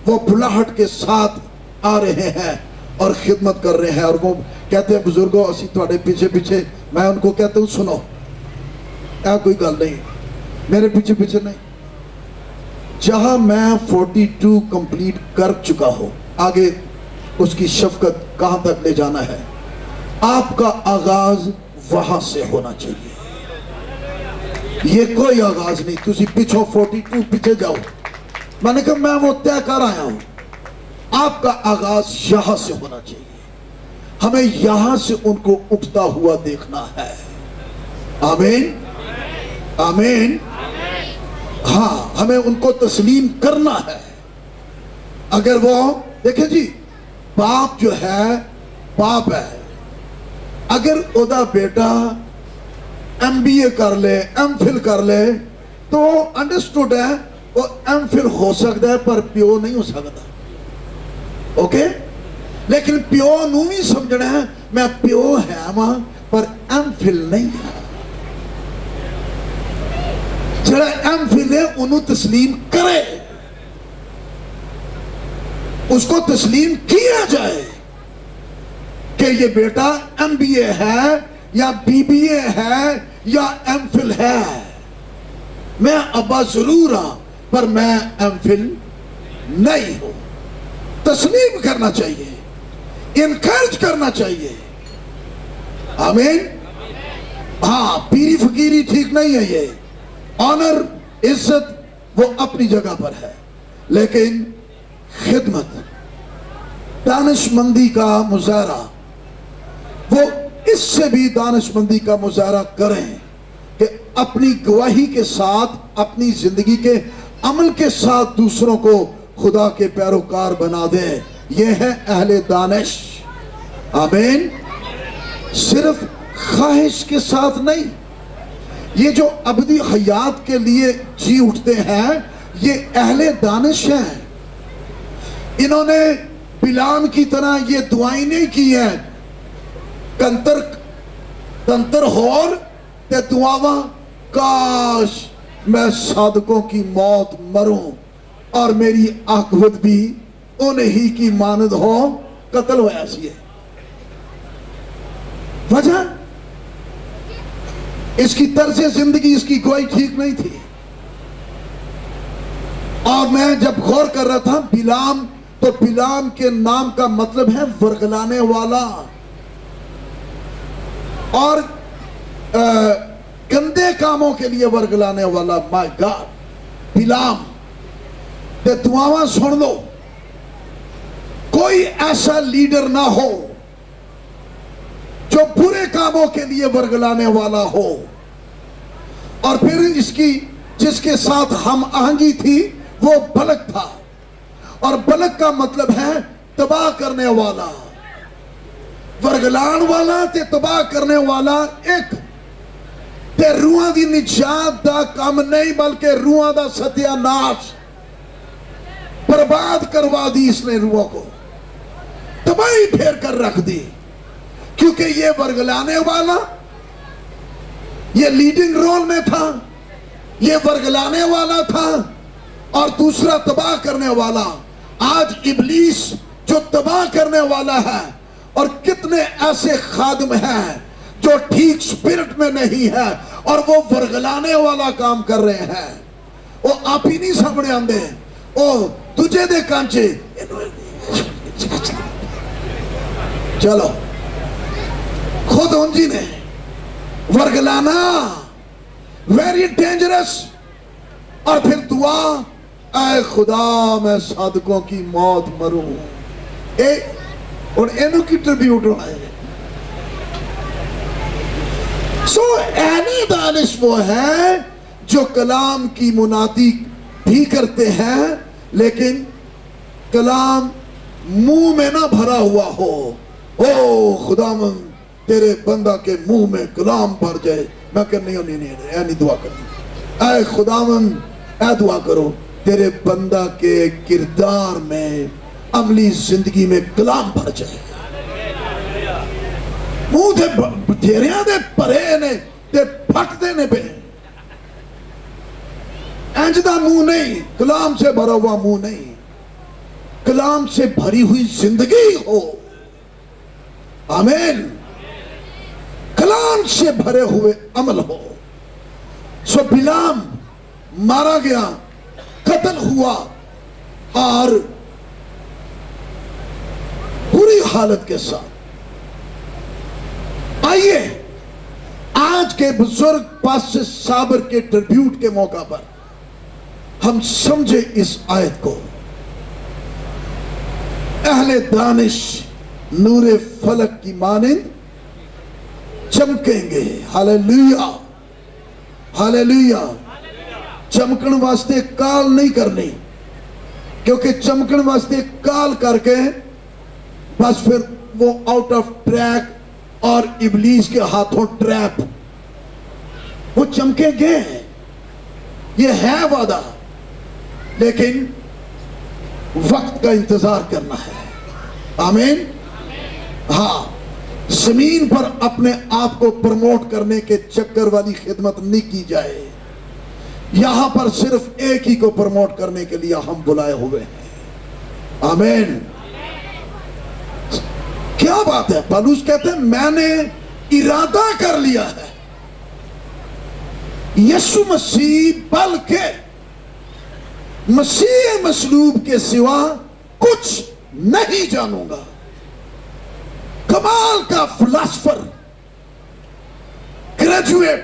وہ بلاہٹ کے ساتھ آ رہے ہیں اور خدمت کر رہے ہیں. اور وہ کہتے ہیں بزرگوں اسی تھوڑے پیچھے پیچھے. میں ان کو کہتا ہوں سنو, کوئی گل نہیں, میرے پیچھے پیچھے نہیں. جہاں میں 42 کمپلیٹ کر چکا ہوں, آگے اس کی شفقت کہاں تک لے جانا ہے, آپ کا آغاز وہاں سے ہونا چاہیے. یہ کوئی آغاز نہیں تسی پیچھو 42 پیچھے جاؤ. میں نے کہا میں وہ طے کر آیا ہوں. آپ کا آغاز یہاں سے ہونا چاہیے. ہمیں یہاں سے ان کو اٹھتا ہوا دیکھنا ہے. آمین آمین. ہاں ہمیں ان کو تسلیم کرنا ہے. اگر وہ دیکھیں جی باپ جو ہے باپ ہے, اگر اودا بیٹا ایم بی اے کر لے ایم فل کر لے تو انڈرسٹوڈ ہے وہ ایم فل ہو سکتا ہے پر پیو نہیں ہو سکتا. اوکے, لیکن پیو نو بھی سمجھنا ہے میں پیو ہے ماں پر ایم فل نہیں ہے. جڑا ایم فل ہے انہوں تسلیم کرے, اس کو تسلیم کیا جائے کہ یہ بیٹا ایم بی اے ہے یا بی بی اے ہے یا ایم فل ہے. میں ابا ضرور ہوں پر میں ایم فل نہیں ہوں. تسلیم کرنا چاہیے, انکریج کرنا چاہیے. آمین. ہاں پیری فقیری ٹھیک نہیں ہے. یہ آنر عزت وہ اپنی جگہ پر ہے, لیکن خدمت، دانشمندی کا مظاہرہ، وہ اس سے بھی دانشمندی کا مظاہرہ کریں کہ اپنی گواہی کے ساتھ، اپنی زندگی کے عمل کے ساتھ دوسروں کو خدا کے پیروکار بنا دیں. یہ ہے اہل دانش. آمین. صرف خواہش کے ساتھ نہیں. یہ جو ابدی حیات کے لیے جی اٹھتے ہیں یہ اہل دانش ہیں. انہوں نے بلعام کی طرح یہ دعائیں نہیں کی ہیں کنتر ہور تے دعاواں کاش میں صادقوں کی موت مروں اور میری عاقبت بھی انہی کی مانند ہو، قتل ہو. ایسی ہے وجہ، اس کی طرز زندگی، اس کی گواہی ٹھیک نہیں تھی. اور میں جب غور کر رہا تھا بلعام، تو بلعام کے نام کا مطلب ہے ورگلانے والا، اور گندے کاموں کے لیے ورگلانے والا. مائی گاڈ. بلعام تے دعاواں سن لو. کوئی ایسا لیڈر نہ ہو جو برے کاموں کے لیے ورگلانے والا ہو. اور پھر جس کے ساتھ ہم آہنگی تھی وہ بلک تھا، اور بلک کا مطلب ہے تباہ کرنے والا. ورگلان والا تے تباہ کرنے والا ایک. تے روحاں دی نجات دا کام نہیں بلکہ روحاں دا ستیہ ناش. برباد کروا دی اس نے روحوں کو، تباہی پھیر کر رکھ دی. کیونکہ یہ ورگلانے والا، یہ لیڈنگ رول میں تھا، یہ ورگلانے والا تھا، اور دوسرا تباہ کرنے والا. آج ابلیس جو تباہ کرنے والا ہے، اور کتنے ایسے خادم ہیں جو ٹھیک سپرٹ میں نہیں ہے اور وہ ورگلانے والا کام کر رہے ہیں. وہ آپ ہی نہیں سامنے آندے، وہ تجھے دے کانچے. چلو خود انجی نے ورگلانا، ویری ڈینجرس. اور پھر دعا، اے خدا میں صادقوں کی موت مروں. اور اینو کی ٹریبیوٹ ہونا ہے. سو اہل دانش وہ ہے جو کلام کی منادی بھی کرتے ہیں لیکن کلام منہ میں نہ بھرا ہوا ہو. او خداوند تیرے بندہ کے منہ میں کلام بھر جائے. میں کہنے نہیں دعا کرنی. اے خداوند اے دعا کرو تیرے بندہ کے کردار میں، عملی زندگی میں کلام بھر جائے. منہ دے بتھیریاں دے پرے نے تے پھٹ دے نے پہ انجدہ منہ نہیں، کلام سے بھرا ہوا منہ نہیں. کلام سے بھری ہوئی زندگی ہو. آمین. کلام سے بھرے ہوئے عمل ہو. سو بلعام مارا گیا، قتل ہوا، اور بری حالت کے ساتھ. آئیے آج کے بزرگ پاسٹر صابر کے ٹربیوٹ کے موقع پر ہم سمجھے اس آیت کو. اہل دانش نور فلک کی مانند چمکیں گے. ہاللیلویا ہاللیلویا. چمکن واسطے کال نہیں کرنی، کیونکہ چمکن واسطے کال کر کے بس پھر وہ آؤٹ آف ٹریک اور ابلیس کے ہاتھوں ٹریپ. وہ چمکیں گے، یہ ہے وعدہ، لیکن وقت کا انتظار کرنا ہے. آمین. ہاں، زمین پر اپنے آپ کو پروموٹ کرنے کے چکر والی خدمت نہیں کی جائے. یہاں پر صرف ایک ہی کو پروموٹ کرنے کے لیے ہم بلائے ہوئے ہیں. آمین. کیا بات ہے. پالوس کہتے ہیں میں نے ارادہ کر لیا ہے یسوع مسیح بلکہ مسیح مصلوب کے سوا کچھ نہیں جانوں گا. کمال کا philosopher, graduate,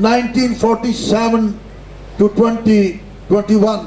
1947 to 2021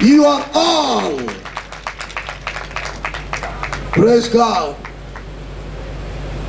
You are all, praise God,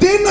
3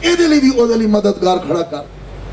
ਇਹਦੇ ਲਈ ਵੀ ਉਹਦੇ ਲਈ ਮਦਦਗਾਰ ਖੜਾ ਕਰ,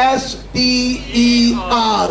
PASTER,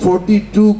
42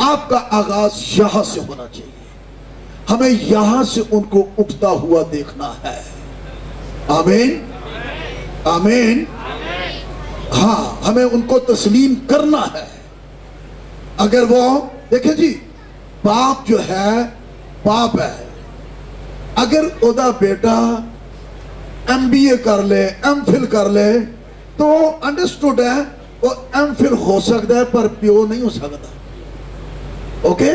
آپ کا آغاز یہاں سے ہونا چاہیے. ہمیں یہاں سے ان کو اٹھتا ہوا دیکھنا ہے. آمین آمین. ہاں ہمیں ان کو تسلیم کرنا ہے. اگر وہ دیکھیں جی باپ جو ہے باپ ہے. اگر ادا بیٹا ایم بی اے کر لے ایم فل کر لے تو انڈرسٹوڈ ہے وہ ایم فل ہو سکتا ہے پر پیو نہیں ہو سکتا. اوکے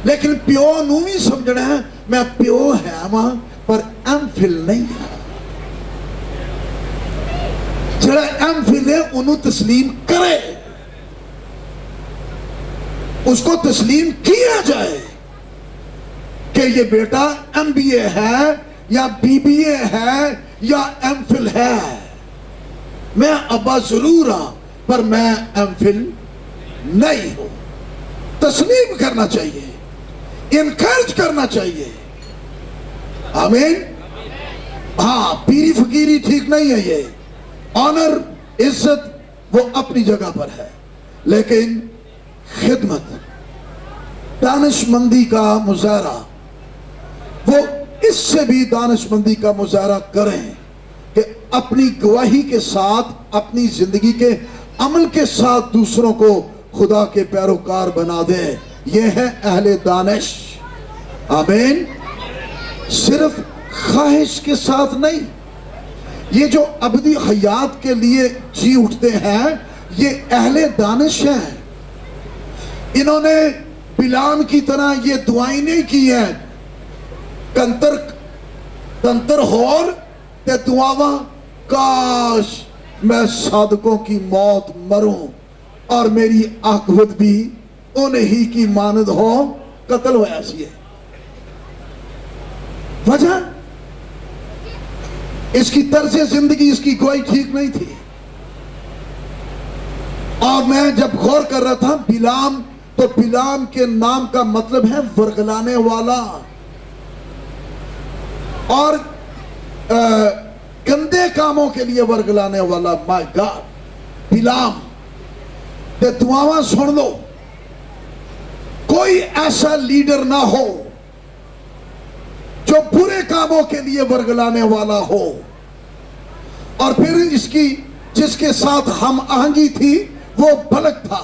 لیکن پیو نو بھی سمجھنا ہے میں پیو ہے ماں پر ایم فل نہیں ہے. جڑا ایم فل ہے انہوں تسلیم کرے, اس کو تسلیم کیا جائے کہ یہ بیٹا ایم بی اے ہے یا بی بی اے ہے یا ایم فل ہے. میں ابا ضرور ہوں پر میں ایم فل نہیں ہوں. تسلیم کرنا چاہیے, انکریج کرنا چاہیے. آمین. ہاں پیری فقیری ٹھیک نہیں ہے. یہ آنر عزت وہ اپنی جگہ پر ہے, لیکن خدمت دانش مندی کا مظاہرہ وہ اس سے بھی دانش مندی کا مظاہرہ کریں کہ اپنی گواہی کے ساتھ اپنی زندگی کے عمل کے ساتھ دوسروں کو خدا کے پیروکار بنا دیں. یہ ہے اہل دانش. آمین. صرف خواہش کے ساتھ نہیں, یہ جو ابدی حیات کے لیے جی اٹھتے ہیں یہ اہل دانش ہیں. انہوں نے بلام کی طرح یہ دعائیں نہیں کی ہیں کنتر ہور تے دعاواں کاش میں صادقوں کی موت مروں اور میری عاقبت بھی انہی کی مانند ہو قتل ہو. ایسی ہے وجہ اس کی طرز زندگی اس کی گواہی ٹھیک نہیں تھی. اور میں جب غور کر رہا تھا بلام تو بلام کے نام کا مطلب ہے ورگلانے والا اور گندے کاموں کے لیے ورگلانے والا. مائی گاڈ بلام تے دعاواں سن لو. کوئی ایسا لیڈر نہ ہو جو برے کاموں کے لیے ورگلانے والا ہو. اور پھر اس کی جس کے ساتھ ہم آہنگی تھی وہ بلک تھا,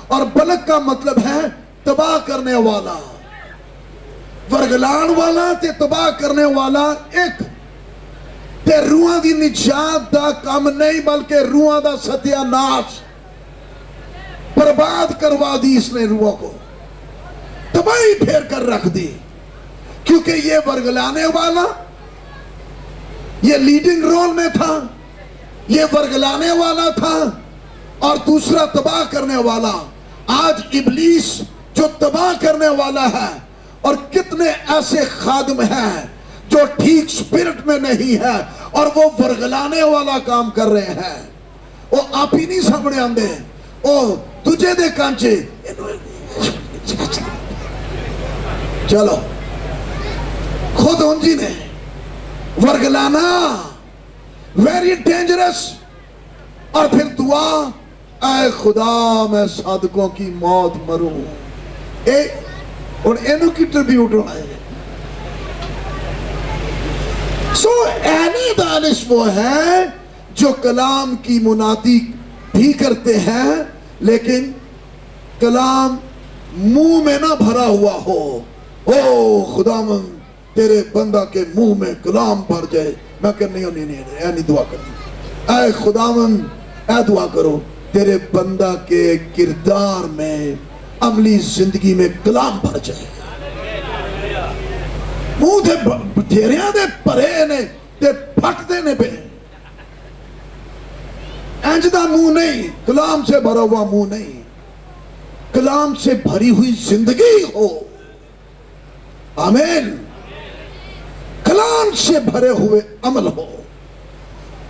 اور بلک کا مطلب ہے تباہ کرنے والا. ورگلان والا تے تباہ کرنے والا ایک تے روحاں دی نجات دا کام نہیں بلکہ روحاں دا ستیہ ناش برباد کروا دی. اس نے روحوں کو تباہی پھیر کر رکھ دی کیونکہ یہ ورگلانے والا یہ لیڈنگ رول میں تھا, یہ ورگلانے والا تھا اور دوسرا تباہ کرنے والا. آج ابلیس جو تباہ کرنے والا ہے, اور کتنے ایسے خادم ہیں جو ٹھیک سپرٹ میں نہیں ہے اور وہ ورگلانے والا کام کر رہے ہیں. وہ آپ ہی نہیں سامنے آندے, او تجھے دے کانچے چلو خود انجی نے ورگلانا ویری ڈینجرس. اور پھر دعا اے خدا میں صادقوں کی موت مروں. اور اینو کی ٹریبیوٹ ہونا ہے. سو اہل دانش وہ ہے جو کلام کی منادی بھی کرتے ہیں لیکن کلام منہ میں نہ بھرا ہوا ہو. او خداوند تیرے بندہ کے منہ میں کلام بھر جائے. میں کہ نہیں اے نہیں دعا کرنی. اے خداوند اے دعا کرو تیرے بندہ کے کردار میں عملی زندگی میں کلام بھر جائے. منہ دے بتھیریاں دے پرے نے تے پھٹ دے نے پہ انجدہ منہ نہیں, کلام سے بھرا ہوا منہ نہیں, کلام سے بھری ہوئی زندگی ہو. آمین. کلام سے بھرے ہوئے عمل ہو.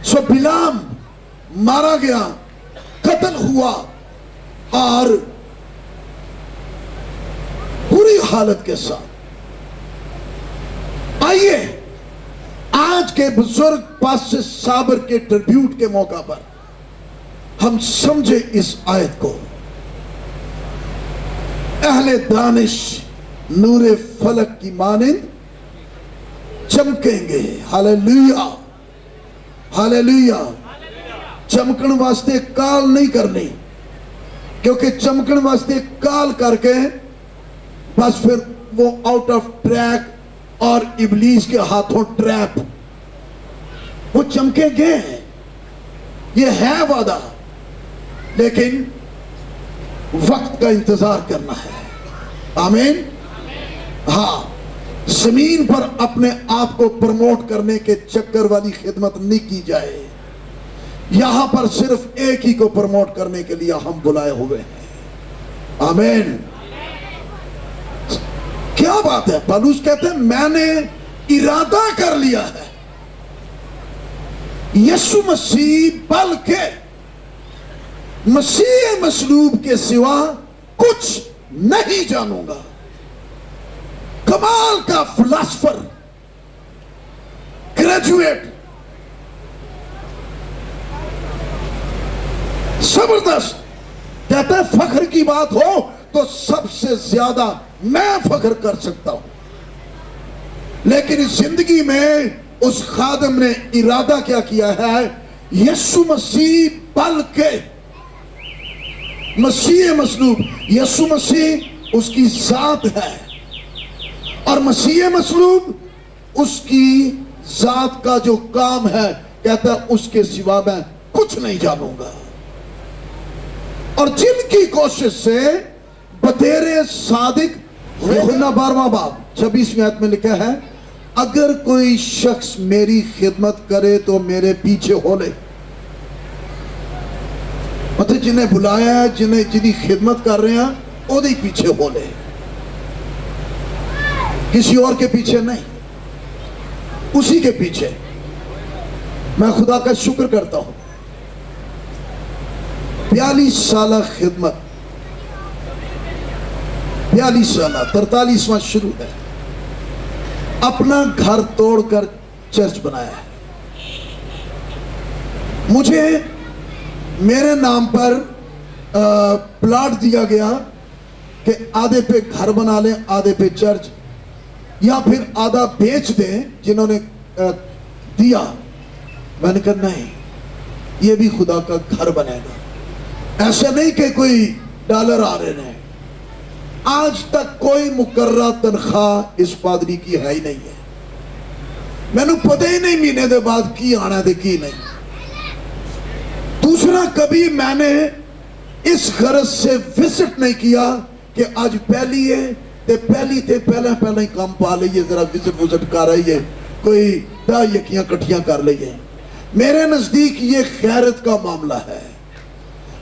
سو بلام مارا گیا, قتل ہوا اور بری حالت کے ساتھ. آئیے آج کے بزرگ پاس صابر کے ٹربیوٹ کے موقع پر ہم سمجھے اس آیت کو. اہل دانش نور فلک کی مانند چمکیں گے. ہاللیلویا ہاللیلویا. چمکن واسطے کال نہیں کرنی, کیونکہ چمکن واسطے کال کر کے بس پھر وہ آؤٹ آف ٹریک اور ابلیس کے ہاتھوں ٹریپ. وہ چمکیں گے, یہ ہے وعدہ, لیکن وقت کا انتظار کرنا ہے. آمین. ہاں, زمین پر اپنے آپ کو پروموٹ کرنے کے چکر والی خدمت نہیں کی جائے. یہاں پر صرف ایک ہی کو پروموٹ کرنے کے لیے ہم بلائے ہوئے ہیں. آمین. کیا بات ہے. پالوس کہتے ہیں میں نے ارادہ کر لیا ہے یسوع مسیح بلکہ مسیح مصلوب کے سوا کچھ نہیں جانوں گا. کمال کا فلاسفر, گریجویٹ, زبردست. کہتا ہے فخر کی بات ہو تو سب سے زیادہ میں فخر کر سکتا ہوں, لیکن اس زندگی میں اس خادم نے ارادہ کیا کیا ہے, یسوع مسیح بلکہ مسیح مصلوب. یسوع مسیح اس کی ذات ہے اور مسیح مصلوب اس کی ذات کا جو کام ہے, کہتا ہے اس کے سوا میں کچھ نہیں جانوں گا. اور جن کی کوشش سے بطیر صادق, یوحنا 12واں باب 26ویں آیت میں لکھا ہے, اگر کوئی شخص میری خدمت کرے تو میرے پیچھے ہو لے. مطلب جنہیں بلایا ہے, جنہیں خدمت کر رہے ہیں, وہ دے پیچھے ہو لے, کسی اور کے پیچھے نہیں, اسی کے پیچھے. میں خدا کا شکر کرتا ہوں 42 سالہ خدمت, 42 سالہ, 43واں شروع ہے. اپنا گھر توڑ کر چرچ بنایا ہے. مجھے میرے نام پر پلاٹ دیا گیا کہ آدھے پہ گھر بنا لیں, آدھے پہ چرچ, یا پھر آدھا بیچ دیں. جنہوں نے دیا, میں نے کہا نہیں, یہ بھی خدا کا گھر بنے گا. ایسا نہیں کہ کوئی ڈالر آ رہے ہیں. آج تک کوئی مقررہ تنخواہ اس پادری کی ہے ہی نہیں ہے. میں نے پتہ ہی نہیں مہینے دے بعد کی آنا دے کی نہیں. دوسرا, کبھی میں نے اس غرض سے وزٹ نہیں کیا کہ آج پہلی ہے تے پہلی تے پہلا ہی کام پا لئیے, ذرا وزٹ کر رہی ہے, کوئی 10 یکیاں کٹھیاں کر لئیے. میرے نزدیک یہ غیرت کا معاملہ ہے.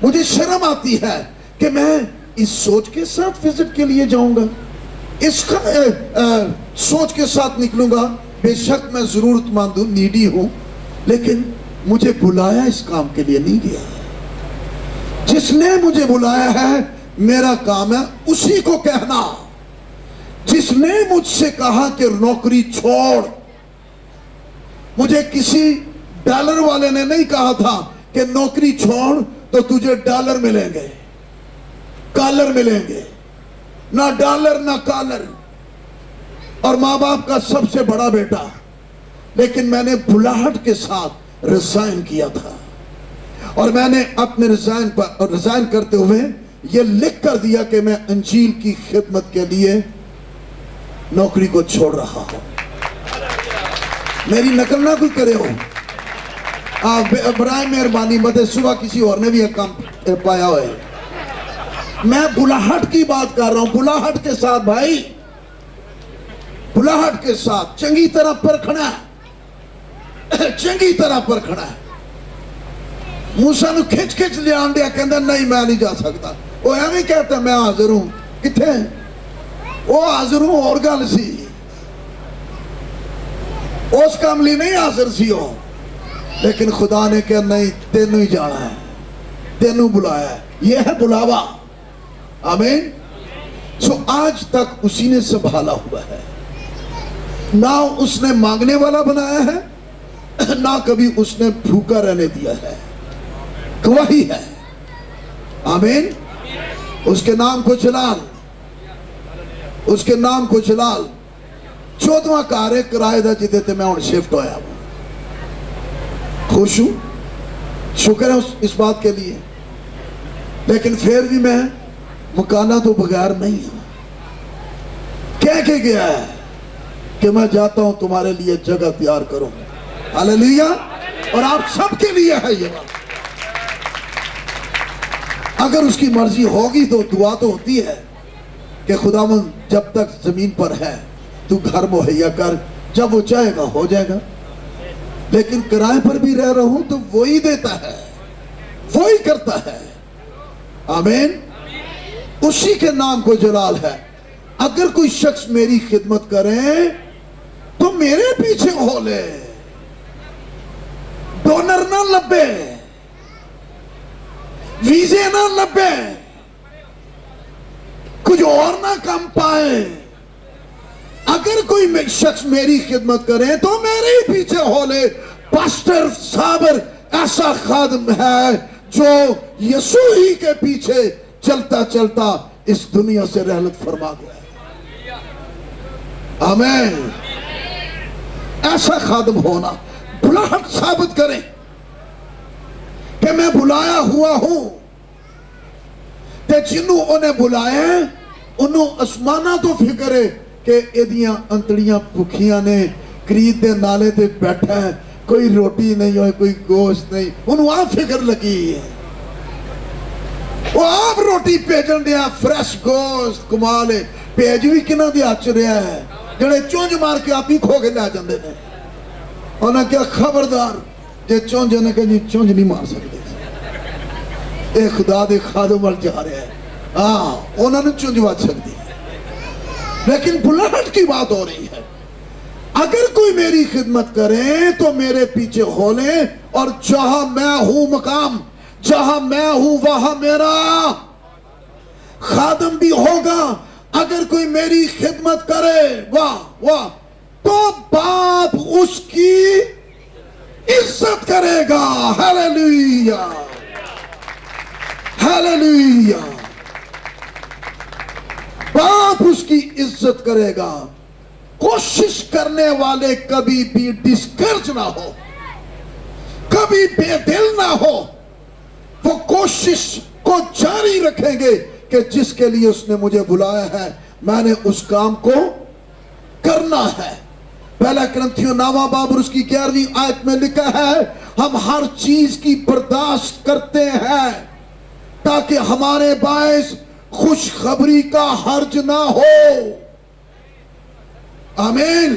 مجھے شرم آتی ہے کہ میں اس سوچ کے ساتھ وزٹ کے لیے جاؤں گا, اس کا سوچ کے ساتھ نکلوں گا. بے شک میں ضرورت مند ہوں, نیڈی ہوں, لیکن مجھے بلایا اس کام کے لیے نہیں گیا. جس نے مجھے بلایا ہے میرا کام ہے اسی کو کہنا. جس نے مجھ سے کہا کہ نوکری چھوڑ, مجھے کسی ڈالر والے نے نہیں کہا تھا کہ نوکری چھوڑ تو تجھے ڈالر ملیں گے, کالر ملیں گے. نہ ڈالر نہ کالر. اور ماں باپ کا سب سے بڑا بیٹا, لیکن میں نے بلاہٹ کے ساتھ ریزائن کیا تھا. اور میں نے اپنے ریزائن کرتے ہوئے یہ لکھ کر دیا کہ میں انجیل کی خدمت کے لیے نوکری کو چھوڑ رہا ہوں. میری نقل نہ کوئی کرے ہو. برائے مہربانی مدد صبح کسی اور نے بھی ایک کام پایا ہوئے. میں بلاہٹ کی بات کر رہا ہوں, بلاہٹ کے ساتھ بھائی, بلاہٹ کے ساتھ چنگی طرح پرکھنا ہے, چنگی طرح پرکھنا ہے. موسیٰ نو کھچ کھچ لے آن دیا, کہندہ نہیں میں نہیں جا سکتا. وہ ایویں کہتا ہے میں حاضر ہوں. کتھے وہ حاضر ہوں اور گل سی, اس کام لی نہیں حاضر سی ہو, لیکن خدا نے کہا نہیں تینوں ہی جانا ہے, تینوں بلایا ہے. یہ ہے بلاوا. آمین. سو آج تک اسی نے سنبھالا ہوا ہے. نہ اس نے مانگنے والا بنایا ہے, نہ کبھی اس نے بھوکا رہنے دیا ہے. گواہی ہے. آمین. اس کے نام کو جلال. اس کے نام کو جلال 14واں کار ہے کرائے دا جدے تے میں ہوں شفٹ ہویا ہوں. خوش ہوں, شکر ہے اس بات کے لیے, لیکن پھر بھی میں مکانہ تو بغیر نہیں ہوں. کہہ کے گیا ہے کہ میں جاتا ہوں تمہارے لیے جگہ تیار کروں. ہاللیلویا. اور آپ سب کے لیے ہے یہ بات. اگر اس کی مرضی ہوگی تو دعا تو ہوتی ہے کہ خداوند جب تک زمین پر ہے تو گھر مہیا کر, جب وہ چاہے گا ہو جائے گا. لیکن کرائے پر بھی رہ رہا ہوں تو وہی دیتا ہے, وہی کرتا ہے. آمین. اسی کے نام کو جلال ہے. اگر کوئی شخص میری خدمت کرے تو میرے پیچھے ہو لے, ڈونر نہ لبے, ویزے نہ لبے, کچھ اور نہ کم پائے. اگر کوئی شخص میری خدمت کرے تو میرے ہی پیچھے ہو لے. پاسٹر صابر ایسا خادم ہے جو یسوع ہی کے پیچھے چلتا چلتا اس دنیا سے رحلت فرما گیا. آمین. ایسا خادم ہونا. بلاہٹ ثابت کریں کہ میں بلایا ہوا ہوں. تے جنہوں انہیں بلائے انہوں اسمانہ تو فکرے کہ ایدیاں انتڑیاں بکھیاں نے کرید دے نالے تے بیٹھا ہے, کوئی روٹی نہیں ہوئے, کوئی گوشت نہیں. انہوں آپ فکر لگی ہے, وہ آپ روٹی پیجن دیا, فریش گوشت کمالے پیج بھی کنہ دیا چ رہا ہے. جڑے چونج مار کے آپ ہی کھو کے لے جاندے نے. انہاں کیا خبردار جے چونج نے کہ جی چونج نہیں مار سکتے. اے خدا دے خادم وال جا رہا ہے. ہاں انہوں نے چونج بات سکتی ہے. لیکن بلاہٹ کی بات ہو رہی ہے. اگر کوئی میری خدمت کرے تو میرے پیچھے ہو لے, اور جہاں میں ہوں مقام, جہاں میں ہوں وہاں میرا خادم بھی ہوگا. اگر کوئی میری خدمت کرے واہ واہ تو باپ اس کی عزت کرے گا. ہاللیلویا ہاللیلویا. باپ اس کی عزت کرے گا. کوشش کرنے والے کبھی بھی ڈسکرج نہ ہو, کبھی بے دل نہ ہو. وہ کوشش کو جاری رکھیں گے کہ جس کے لیے اس نے مجھے بلایا ہے میں نے اس کام کو کرنا ہے. پہلا کرنتھیوں 9واں باب اور اس کی 11ویں آیت میں لکھا ہے ہم ہر چیز کی برداشت کرتے ہیں تاکہ ہمارے باعث خوشخبری کا حرج نہ ہو. آمین.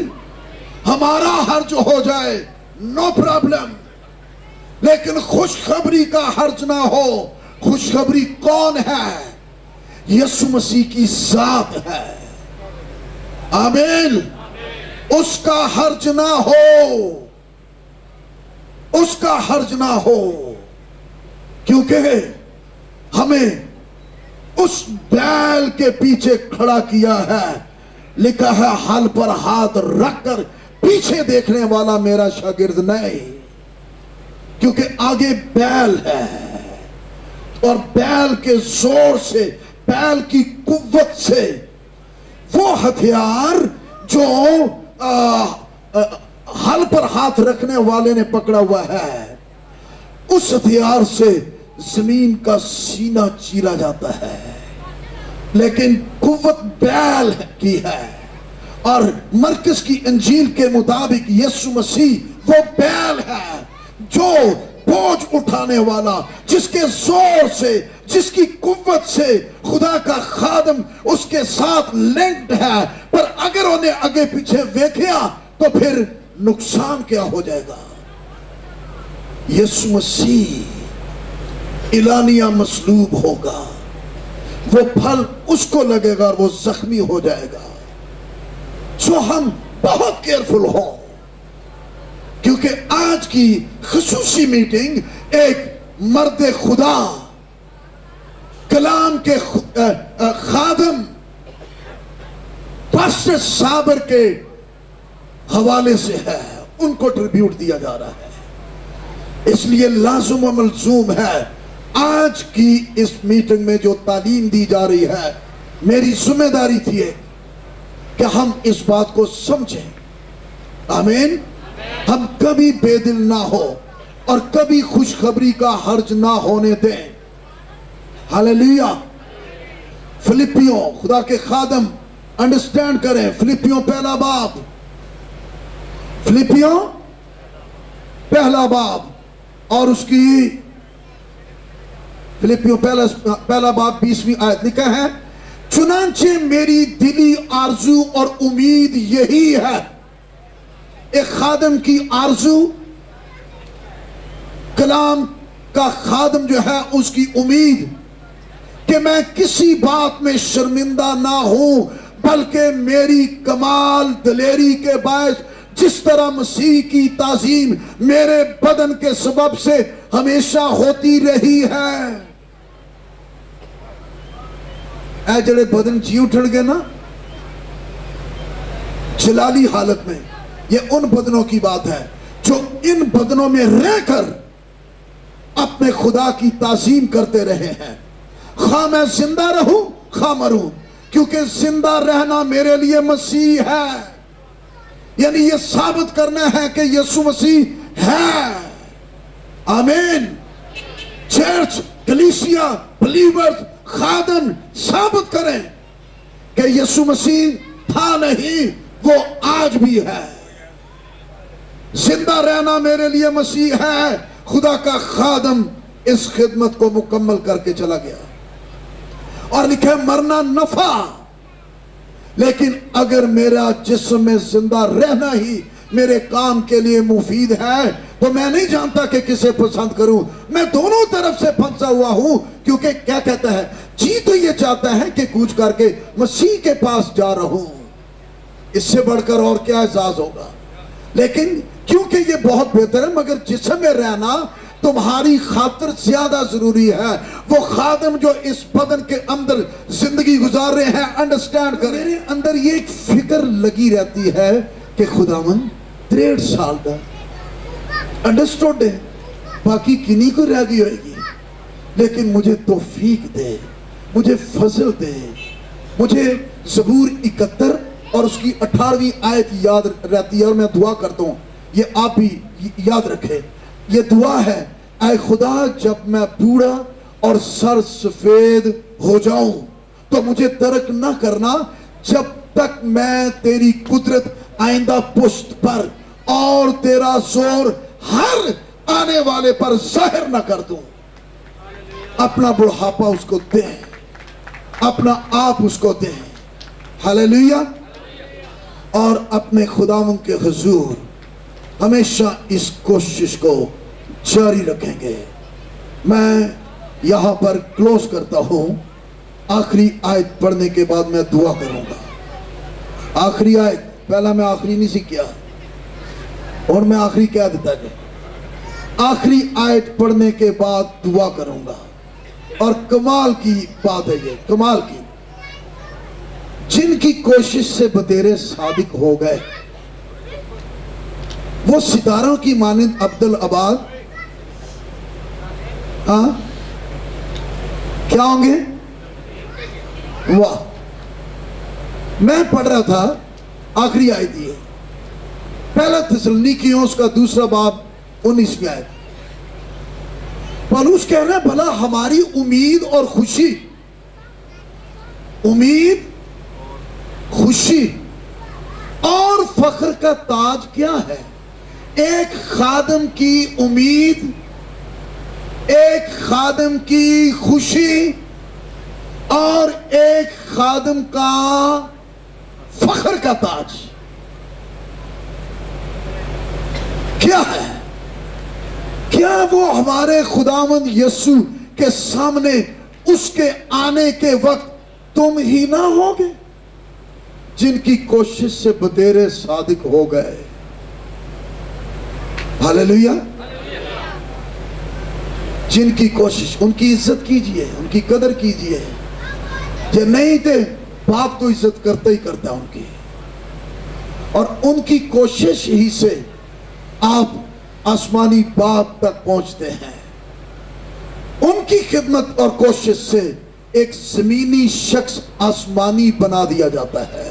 ہمارا حرج ہو جائے نو پرابلم, لیکن خوشخبری کا حرج نہ ہو. خوشخبری کون ہے؟ یسوع مسیح کی ذات ہے. آمین. اس کا حرج نہ ہو, اس کا حرج نہ ہو, کیونکہ ہمیں اس بیل کے پیچھے کھڑا کیا ہے. لکھا ہے ہل پر ہاتھ رکھ کر پیچھے دیکھنے والا میرا شاگرد نہیں, کیونکہ آگے بیل ہے. اور بیل کے زور سے, بیل کی قوت سے, وہ ہتھیار جو ہل پر ہاتھ رکھنے والے نے پکڑا ہوا ہے, اس ہتھیار سے زمین کا سینہ چیرا جاتا ہے. لیکن قوت بیل کی ہے. اور مرکز کی انجیل کے مطابق یسوع مسیح وہ بیل ہے جو بوجھ اٹھانے والا, جس کے زور سے, جس کی قوت سے خدا کا خادم اس کے ساتھ لنکڈ ہے. پر اگر انہیں آگے پیچھے دیکھیا تو پھر نقصان کیا ہو جائے گا. یسوع مسیح اعلانیہ مصلوب ہوگا, وہ پھل اس کو لگے گا اور وہ زخمی ہو جائے گا. سو ہم بہت کیئرفل ہوں, کیونکہ آج کی خصوصی میٹنگ ایک مرد خدا, کلام کے خادم پاسٹر صابر کے حوالے سے ہے. ان کو ٹریبیوٹ دیا جا رہا ہے. اس لیے لازم و ملزوم ہے آج کی اس میٹنگ میں جو تعلیم دی جا رہی ہے, میری ذمہ داری تھی کہ ہم اس بات کو سمجھیں. آمین. ہم کبھی بے دل نہ ہو اور کبھی خوشخبری کا حرج نہ ہونے دیں. ہاللیلویا. فلپیوں خدا کے خادم انڈرسٹینڈ کریں. فلپیوں پہلا باب، فلپیوں پہلا باب اور اس کی فلپیوں پہلا باب 20ویں آیت لکھا ہے، چنانچہ میری دلی آرزو اور امید یہی ہے. ایک خادم کی آرزو، کلام کا خادم جو ہے اس کی امید کہ میں کسی بات میں شرمندہ نہ ہوں، بلکہ میری کمال دلیری کے باعث جس طرح مسیح کی تعظیم میرے بدن کے سبب سے ہمیشہ ہوتی رہی ہے. اے جڑے بدن جی اٹھڑ گئے نا جلالی حالت میں، یہ ان بدنوں کی بات ہے جو ان بدنوں میں رہ کر اپنے خدا کی تعظیم کرتے رہے ہیں. خواہ میں زندہ رہوں خواہ مروں، کیونکہ زندہ رہنا میرے لیے مسیح ہے. یعنی یہ ثابت کرنا ہے کہ یسوع مسیح ہے. آمین. چرچ، کلیسیا، بلیورز، خادم ثابت کریں کہ یسوع مسیح تھا نہیں، وہ آج بھی ہے. زندہ رہنا میرے لیے مسیح ہے. خدا کا خادم اس خدمت کو مکمل کر کے چلا گیا اور لکھے مرنا نفع، لیکن اگر میرا جسم میں زندہ رہنا ہی میرے کام کے لیے مفید ہے تو میں نہیں جانتا کہ کسے پسند کروں. میں دونوں طرف سے پھنسا ہوا ہوں، کیونکہ کیا کہتا ہے، جی تو یہ چاہتا ہے کہ کوچ کر کے مسیح کے پاس جا رہا ہوں. اس سے بڑھ کر اور کیا اعزاز ہوگا. لیکن کیونکہ یہ بہت بہتر ہے، مگر جسم میں رہنا تمہاری خاطر زیادہ ضروری ہے. وہ خادم جو اس بدن کے اندر زندگی گزار رہے ہیں انڈرسٹینڈ کریں. میرے اندر یہ ایک فکر لگی رہتی ہے کہ خداوند 63 سال دا انڈرسٹوڈ ہے، باقی کنی کو رہ گئی ہوئے گی، لیکن مجھے توفیق دے، مجھے فضل دے. مجھے زبور 71 اور اس کی 18ویں آیت یاد رہتی ہے اور میں دعا کرتا ہوں، یہ آپ بھی یاد رکھے. یہ دعا ہے، اے خدا جب میں بوڑھا اور سر سفید ہو جاؤں تو مجھے ترک نہ کرنا جب تک میں تیری قدرت آئندہ پشت پر اور تیرا زور ہر آنے والے پر ظاہر نہ کر دوں. اپنا بڑھاپا اس کو دیں، اپنا آپ اس کو دیں. ہاللیلویا. اور اپنے خداوند کے حضور ہمیشہ اس کوشش کو جاری رکھیں گے. میں یہاں پر کلوز کرتا ہوں. آخری آیت پڑھنے کے بعد میں دعا کروں گا. آخری آیت، پہلا میں آخری نہیں سی کیا اور میں آخری کہہ دیتا کہ آخری آیت پڑھنے کے بعد دعا کروں گا. اور کمال کی بات ہے، یہ کمال کی، جن کی کوشش سے بتیرے صادق ہو گئے وہ ستاروں کی مانند عبدالآباد ہاں کیا ہوں گے. واہ. میں پڑھ رہا تھا آخری آیت یہ پہلا تسلنیکیوں اس کا 2 باب 19ویں آیت. پالوس کہہ رہا ہے بھلا ہماری امید اور خوشی، امید، خوشی اور فخر کا تاج کیا ہے. ایک خادم کی امید، ایک خادم کی خوشی اور ایک خادم کا فخر کا تاج کیا ہے. کیا وہ ہمارے خداوند یسوع کے سامنے اس کے آنے کے وقت تم ہی نہ ہوگے جن کی کوشش سے بتیرے صادق ہو گئے. ہاللیلویا. جن کی کوشش، ان کی عزت کیجئے، ان کی قدر کیجئے. جو نہیں تھے باپ تو عزت کرتا ہی کرتا ان کی، اور ان کی کوشش ہی سے آپ آسمانی باپ تک پہنچتے ہیں. ان کی خدمت اور کوشش سے ایک زمینی شخص آسمانی بنا دیا جاتا ہے.